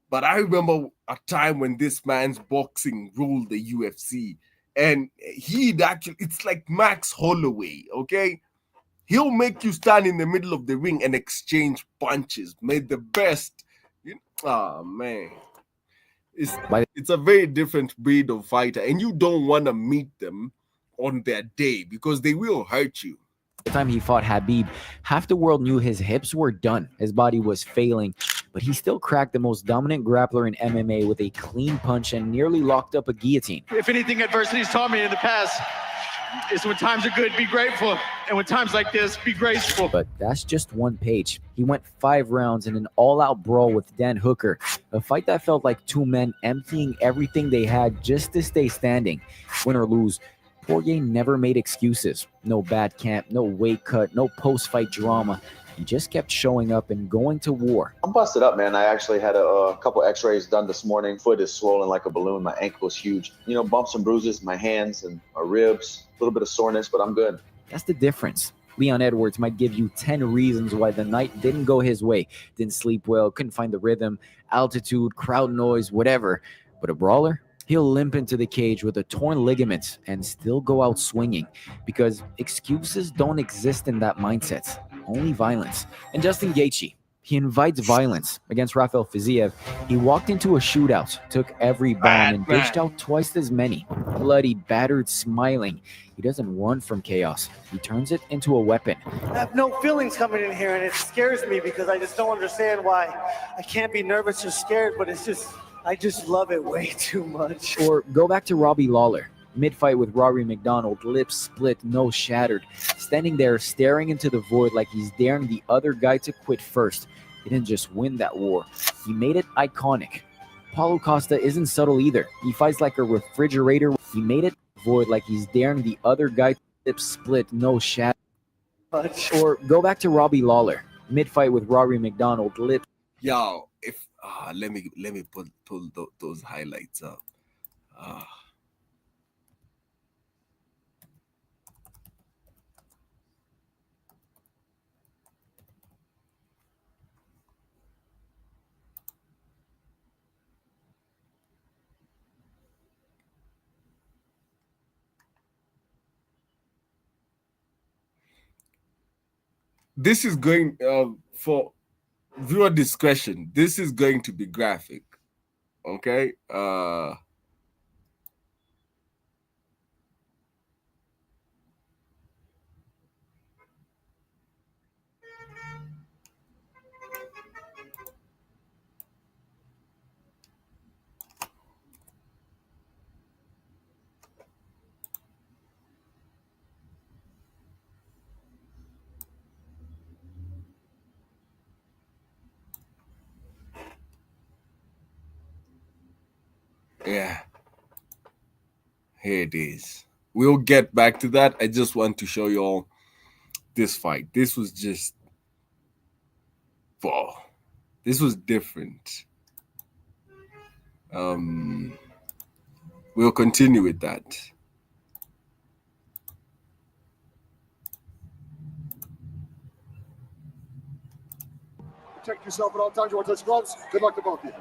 but I remember a time when this man's boxing ruled the UFC, and it's like Max Holloway, okay? He'll make you stand in the middle of the ring and exchange punches. Made the best. Man. It's a very different breed of fighter, and you don't want to meet them on their day because they will hurt you. The time he fought Khabib, half the world knew his hips were done. His body was failing, but he still cracked the most dominant grappler in MMA with a clean punch and nearly locked up a guillotine. If anything adversity's taught me in the past, is when times are good, be grateful. And when times like this, be graceful. But that's just one page. He went 5 rounds in an all-out brawl with Dan Hooker, a fight that felt like two men emptying everything they had just to stay standing. Win or lose, Poirier never made excuses. No bad camp, no weight cut, no post-fight drama. He just kept showing up and going to war. I'm busted up, man. I actually had a couple x-rays done this morning. Foot is swollen like a balloon. My ankle is huge. You know, bumps and bruises, my hands and my ribs, a little bit of soreness, but I'm good. That's the difference. Leon Edwards might give you 10 reasons why the night didn't go his way. Didn't sleep well, couldn't find the rhythm, altitude, crowd noise, whatever. But a brawler? He'll limp into the cage with a torn ligament and still go out swinging, because excuses don't exist in that mindset, only violence. And Justin Gaethje, he invites violence. Against Rafael Fiziev, he walked into a shootout, took every bomb and dished out twice as many. Bloody, battered, smiling. He doesn't run from chaos. He turns it into a weapon. I have no feelings coming in here, and it scares me because I just don't understand why I can't be nervous or scared, but I just love it way too much. Or go back to Robbie Lawler. Mid-fight with Rory McDonald, lips split, nose shattered, standing there staring into the void like he's daring the other guy to quit first. He didn't just win that war, he made it iconic. Paulo Costa isn't subtle either. He fights like a refrigerator. He made it void like he's daring the other guy to lips split, nose shattered. Or go back to Robbie Lawler. Mid-fight with Rory McDonald, lips. Yo, if let me pull those highlights up. This is going for viewer discretion. This is going to be graphic. Okay. Yeah. Here it is. We'll get back to that. I just want to show you all this fight. This was just, wow, this was different. We'll continue with that. Protect yourself at all times. You want to touch gloves? Good luck to both of you.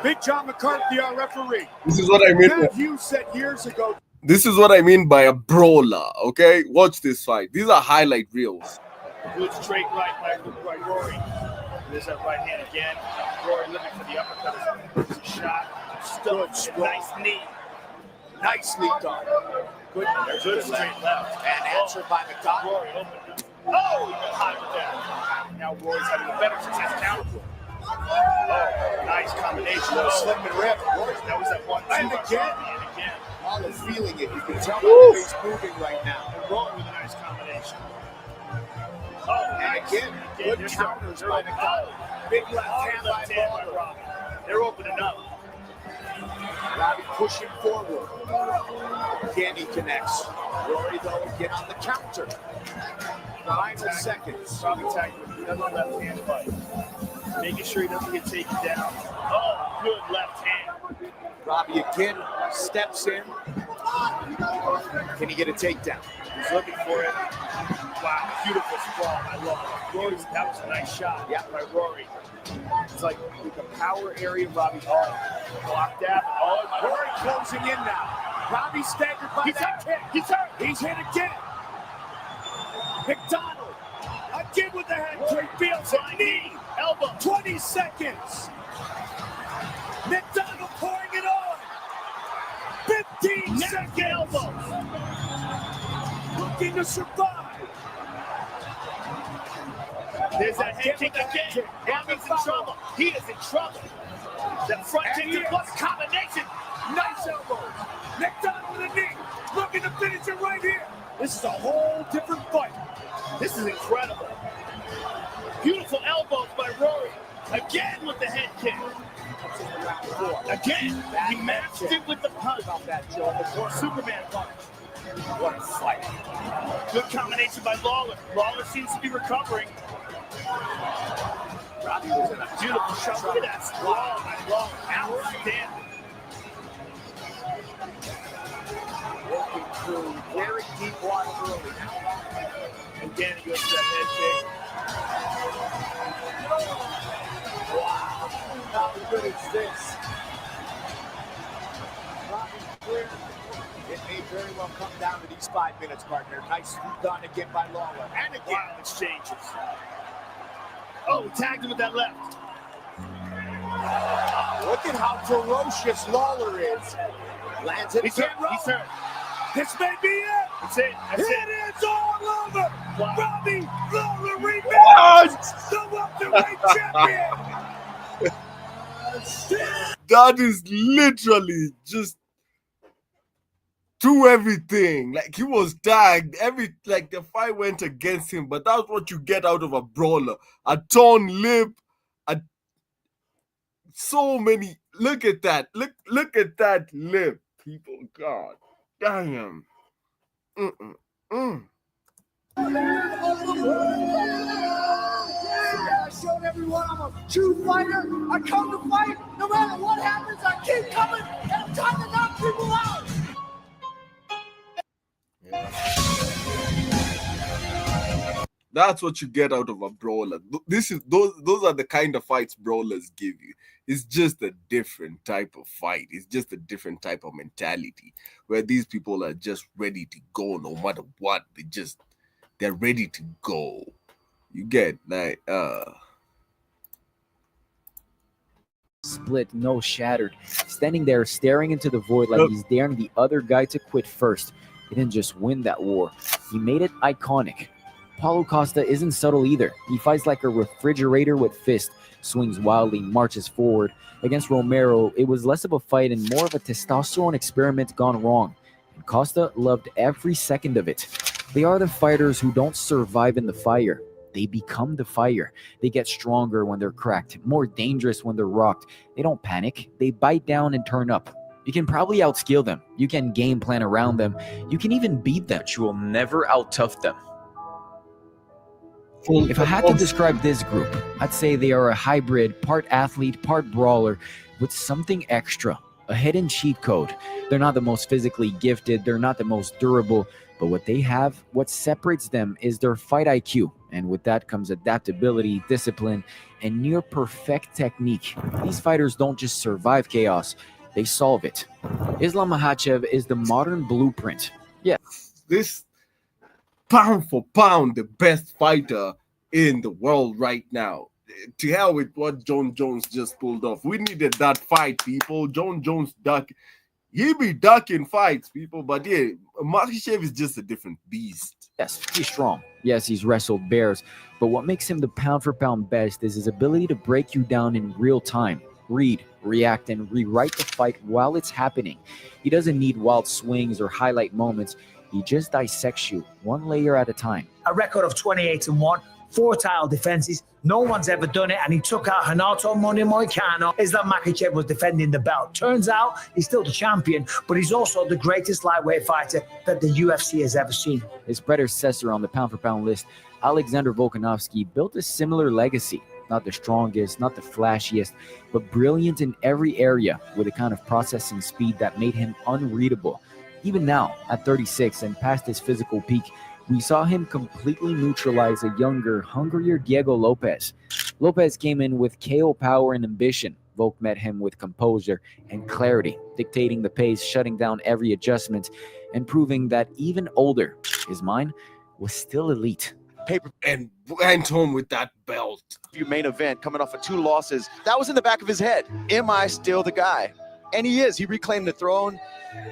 Big John McCarthy, our referee. This is what I mean. Matt Hughes said years ago. This is what I mean by a brawler, okay? Watch this fight. These are highlight reels. Good straight right by Rory. There's that right hand again. Rory looking for the uppercut. It's a shot. Still nice knee. Nice knee, dog. Good straight left. And answered by McDonald. Rory opened up. Oh, he got hot with that. Now Rory's having a better success counter. Oh, nice combination. Slip and rip. That was that one. And again. And again. All is feeling it. You can tell by the way he's moving right now. And Rory with a nice combination. Oh, And nice. again, good counters by McDonald. Big left hand by Robbie. They're opening up. Robbie pushing forward. Again, he connects. Rory, though, gets on the counter. Final seconds. Robbie tagged with another left hand fight. Making sure he doesn't get taken down. Oh, good left hand. Robbie again steps in. Can he get a takedown? He's looking for it. Wow, beautiful sprawl. I love it. Rory's, that was a nice shot by Rory. It's like the power area of Robbie's arm. Blocked that. Oh, Rory closing in now. Robbie staggered by that kick. He's hurt. He's hit again. McDonald again with the head kick. Feels it. Knee. Elbow. 20 seconds. McDonald pouring it on. 15 seconds. Elbow. Looking to survive. There's that head kick again. Robbie's in trouble. He is in trouble. That front kick to plus combination. Nice elbow. McDonald with a knee. Looking to finish it right here. This is a whole different fight. This is incredible. Beautiful elbows by Rory. Again with the head kick. Again, he matched it with the punch. About that, Joe. Before Superman punch. What a fight. Good combination by Lawler. Lawler seems to be recovering. Robbie was in a beautiful shot. Look at that sprawl by Lawler. Outstanding. Working through very deep water early now. Again, he goes to that head kick. Wow. How good is this? Robbie clear. It may very well come down to these 5 minutes, partner. Nice done again by Lawler. And again. Wow, exchanges. Oh, he tagged him with that left. Look at how ferocious Lawler is. Lands it again. He's hurt. This may be it. That's it. That's it. It is all over. Wow. Robbie Lawler remains the welterweight champion. That is literally just threw everything. Like, he was tagged. Like, the fight went against him, but that's what you get out of a brawler. A torn lip, so many. Look at that. Look at that lip, people. God damn. I showed everybody everyone. I'm a true fighter. I come to fight. No matter what happens, I keep coming, and I'm trying to knock people out. That's what you get out of a brawler. Those are the kind of fights brawlers give you. It's just a different type of fight. It's just a different type of mentality where these people are just ready to go no matter what. They're ready to go. You get like split, nose shattered, standing there staring into the void like he's daring the other guy to quit first. He didn't just win that war, he made it iconic. Paulo Costa isn't subtle either. He fights like a refrigerator with fists, swings wildly, marches forward. Against Romero, it was less of a fight and more of a testosterone experiment gone wrong. And Costa loved every second of it. They are the fighters who don't survive in the fire. They become the fire. They get stronger when they're cracked, more dangerous when they're rocked. They don't panic. They bite down and turn up. You can probably outskill them. You can game plan around them. You can even beat them. But you will never out-tough them. If I had to describe this group, I'd say they are a hybrid, part athlete, part brawler, with something extra, a hidden cheat code. They're not the most physically gifted, they're not the most durable, but what they have, what separates them is their fight IQ. And with that comes adaptability, discipline, and near perfect technique. These fighters don't just survive chaos, they solve it. Islam Makhachev is the modern blueprint. Yeah. This pound for pound the best fighter in the world right now. To hell with what Jon Jones just pulled off. We needed that fight, people. Jon Jones he be ducking fights, people, but yeah, Makhachev is just a different beast. Yes, he's strong. Yes, he's wrestled bears, but what makes him the pound for pound best is his ability to break you down in real time. Read, react, and rewrite the fight while it's happening. He doesn't need wild swings or highlight moments. He just dissects you one layer at a time. A record of 28-1, 4 title defenses. No one's ever done it, and he took out Renato Moicano. Islam Makhachev was defending the belt. Turns out he's still the champion, but he's also the greatest lightweight fighter that the UFC has ever seen. His predecessor on the pound-for-pound list, Alexander Volkanovski, built a similar legacy. Not the strongest, not the flashiest, but brilliant in every area with a kind of processing speed that made him unreadable. Even now, at 36 and past his physical peak, we saw him completely neutralize a younger, hungrier Diego Lopez. Lopez came in with KO power and ambition. Volk met him with composure and clarity, dictating the pace, shutting down every adjustment, and proving that even older, his mind was still elite. Paper and went home with that belt. Your main event coming off of 2 losses. That was in the back of his head. Am I still the guy? And he is. He reclaimed the throne,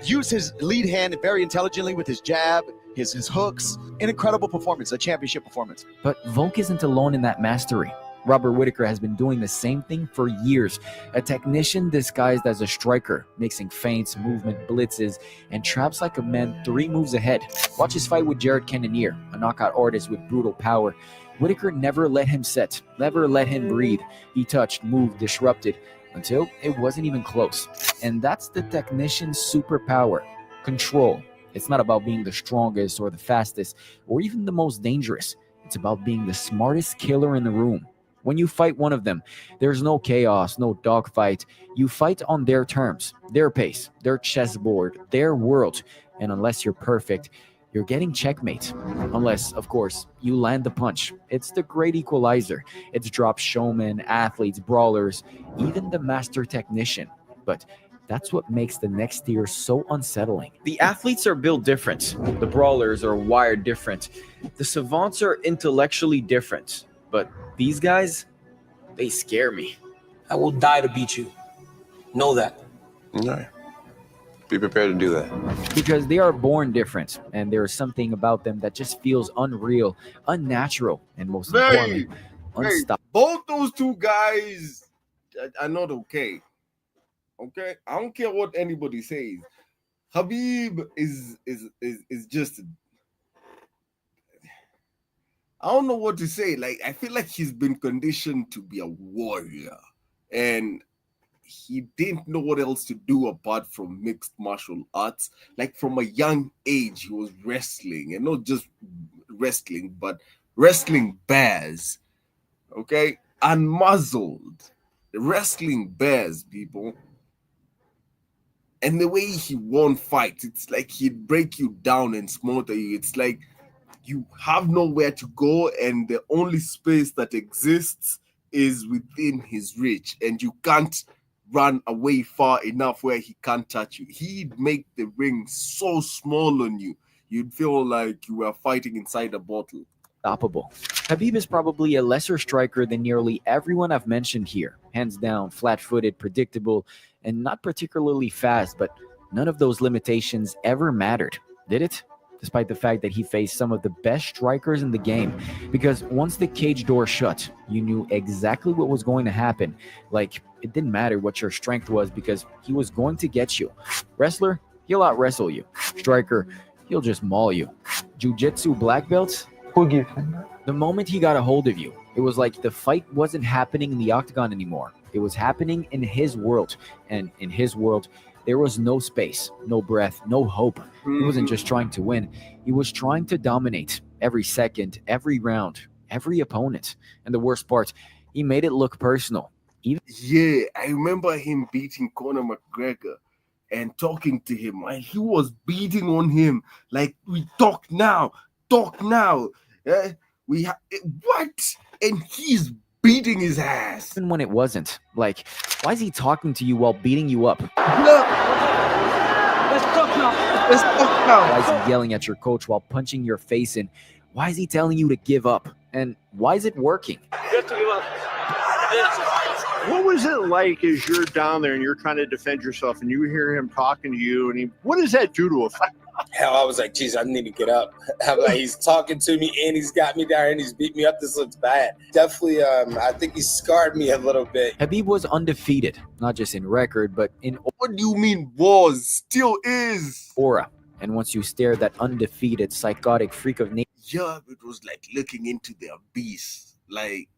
used his lead hand very intelligently with his jab, his hooks. An incredible performance, a championship performance. But Volk isn't alone in that mastery. Robert Whittaker has been doing the same thing for years. A technician disguised as a striker, mixing feints, movement, blitzes, and traps like a man 3 moves ahead. Watch his fight with Jared Cannonier, a knockout artist with brutal power. Whittaker never let him set, never let him breathe. He touched, moved, disrupted, until it wasn't even close. And that's the technician's superpower, control. It's not about being the strongest or the fastest or even the most dangerous. It's about being the smartest killer in the room. When you fight one of them, there's no chaos, no dogfight. You fight on their terms, their pace, their chessboard, their world. And unless you're perfect, you're getting checkmate. Unless, of course, you land the punch. It's the great equalizer. It's drop showmen, athletes, brawlers, even the master technician. But that's what makes the next tier so unsettling. The athletes are built different. The brawlers are wired different. The savants are intellectually different. But these guys, they scare me. I will die to beat you. Know that. No. Be prepared to do that. Because they are born different, and there is something about them that just feels unreal, unnatural, and most importantly, unstoppable. Both those 2 guys are not okay. Okay? I don't care what anybody says. Khabib is just... I don't know what to say. Like, I feel like he's been conditioned to be a warrior, and he didn't know what else to do apart from mixed martial arts. Like, from a young age, he was wrestling, and not just wrestling, but wrestling bears. Okay, unmuzzled, wrestling bears, people. And the way he won fights, it's like he'd break you down and smother you. It's like you have nowhere to go, and the only space that exists is within his reach, and you can't run away far enough where he can't touch you. He'd make the ring so small on you, you'd feel like you were fighting inside a bottle. Unstoppable. Khabib is probably a lesser striker than nearly everyone I've mentioned here. Hands down, flat-footed, predictable, and not particularly fast, but none of those limitations ever mattered, did it? Despite the fact that he faced some of the best strikers in the game, because once the cage door shut, you knew exactly what was going to happen. Like, it didn't matter what your strength was because he was going to get you. Wrestler, he'll out-wrestle you. Striker, he'll just maul you. Jiu-Jitsu black belts? Who gives him that? The moment he got a hold of you, it was like the fight wasn't happening in the octagon anymore. It was happening in his world. And in his world, there was no space, no breath, no hope. He wasn't just trying to win. He was trying to dominate every second, every round, every opponent. And the worst part, he made it look personal. Yeah, I remember him beating Conor McGregor and talking to him. And he was beating on him like, we talk now. What? And he's beating his ass. Even when it wasn't. Like, why is he talking to you while beating you up? Look. Let's talk now. Let's talk now. Why is he yelling at your coach while punching your face in? Why is he telling you to give up? And why is it working? You have to give up. What was it like as you're down there and you're trying to defend yourself and you hear him talking to you and what does that do to a fight? Hell, I was like, geez, I need to get up. I'm like, he's talking to me and he's got me down and he's beat me up. This looks bad. Definitely, I think he scarred me a little bit. Khabib was undefeated, not just in record, but in... What do you mean was? Still is. Aura. And once you stare at that undefeated, psychotic freak of nature... Yeah, it was like looking into the abyss. Like,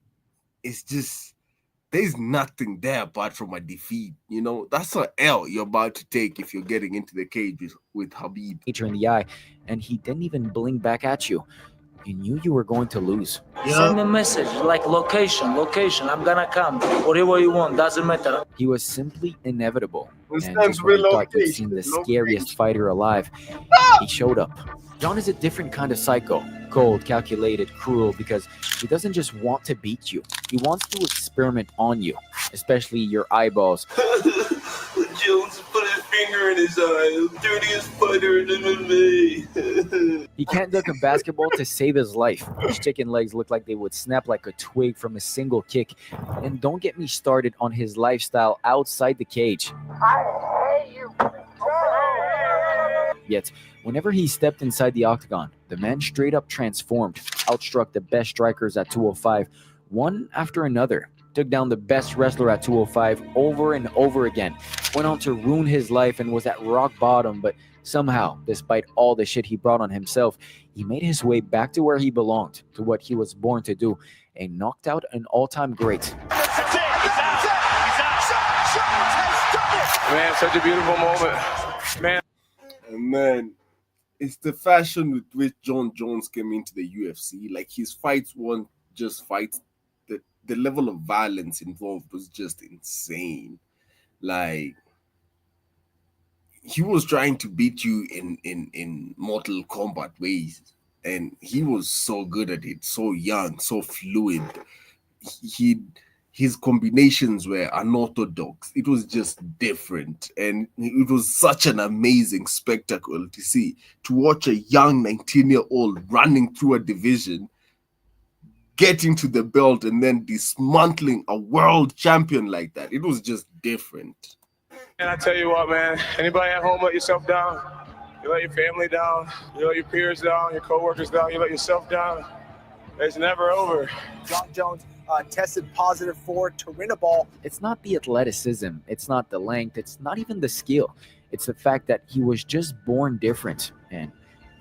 it's just... There's nothing there apart from a defeat, you know? That's an L you're about to take if you're getting into the cage with Khabib. In the eye, and he didn't even blink back at you. You knew you were going to lose. Send me a message, like location, I'm gonna come. Whatever you want, doesn't matter. He was simply inevitable. This And time's just when you thought you'd relocation, seen the location. scariest fighter alive, he showed up. John is a different kind of psycho. Cold, calculated, cruel, because he doesn't just want to beat you. He wants to experiment on you, especially your eyeballs. Jones put his finger in his eye. Dirtiest fighter than me. He can't duck a basketball to save his life. His chicken legs look like they would snap like a twig from a single kick. And don't get me started on his lifestyle outside the cage. I hate you. Yet, whenever he stepped inside the octagon, the man straight up transformed, outstruck the best strikers at 205, one after another, took down the best wrestler at 205 over and over again, went on to ruin his life and was at rock bottom, but somehow, despite all the shit he brought on himself, he made his way back to where he belonged, to what he was born to do, and knocked out an all-time great. Man, such a beautiful moment. Man. And then it's the fashion with which John Jones came into the UFC. Like, his fights weren't just fights. The level of violence involved was just insane. Like, he was trying to beat you in Mortal Kombat ways. And he was so good at it, so young, so fluid. His combinations were unorthodox. It was just different. And it was such an amazing spectacle to see. To watch a young 19-year-old running through a division, getting to the belt, and then dismantling a world champion like that. It was just different. And I tell you what, man, anybody at home let yourself down? You let your family down, you let your peers down, your coworkers down, you let yourself down. It's never over. John Jones tested positive for Turinabol. It's not the athleticism, it's not the length, it's not even the skill. It's the fact that he was just born different, and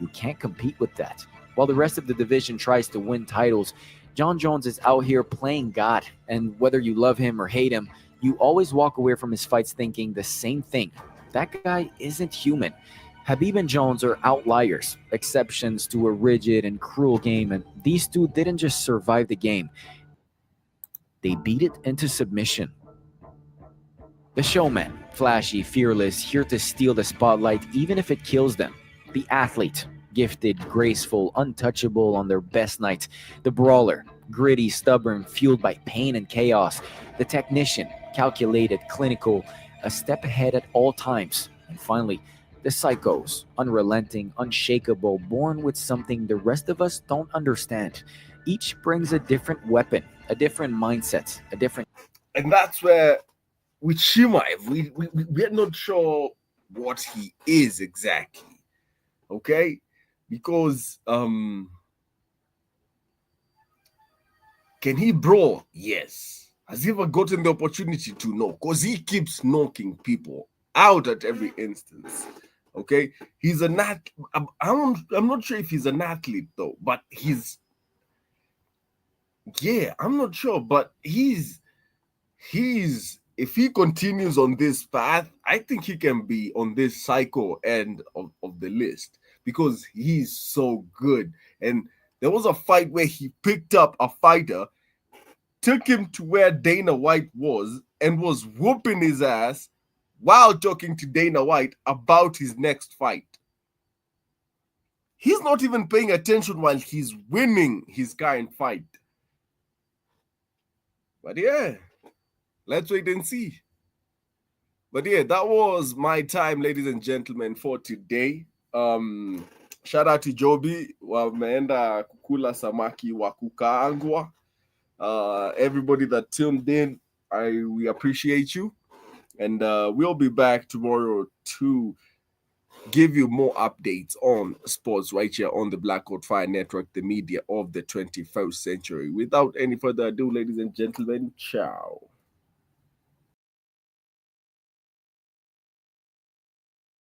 you can't compete with that. While the rest of the division tries to win titles, John Jones is out here playing God, and whether you love him or hate him, you always walk away from his fights thinking the same thing. That guy isn't human. Khabib and Jones are outliers, exceptions to a rigid and cruel game, and these two didn't just survive the game. They beat it into submission. The showman, flashy, fearless, here to steal the spotlight even if it kills them. The athlete, gifted, graceful, untouchable on their best nights. The brawler, gritty, stubborn, fueled by pain and chaos. The technician, calculated, clinical, a step ahead at all times. And finally, the psychos, unrelenting, unshakable, born with something the rest of us don't understand. Each brings a different weapon, a different mindset, a different... And that's where, with Chimaev, we're not sure what he is exactly, okay? Because, can he brawl? Yes. Has he ever gotten the opportunity to? No, because he keeps knocking people out at every instance. Okay, he's an athlete. I'm not sure if he's an athlete though, but I'm not sure, but he's if he continues on this path, I think he can be on this psycho end of the list because he's so good. And there was a fight where he picked up a fighter, took him to where Dana White was, and was whooping his ass while talking to Dana White about his next fight. He's not even paying attention while he's winning his current fight. But yeah, let's wait and see. But yeah, that was my time, ladies and gentlemen, for today. Shout out to Joby, wameenda kukula samaki wa kukaangwa. Everybody that tuned in, we appreciate you. And we'll be back tomorrow to give you more updates on sports right here on the Black Coat Fire Network, the media of the 21st century. Without any further ado, ladies and gentlemen, ciao.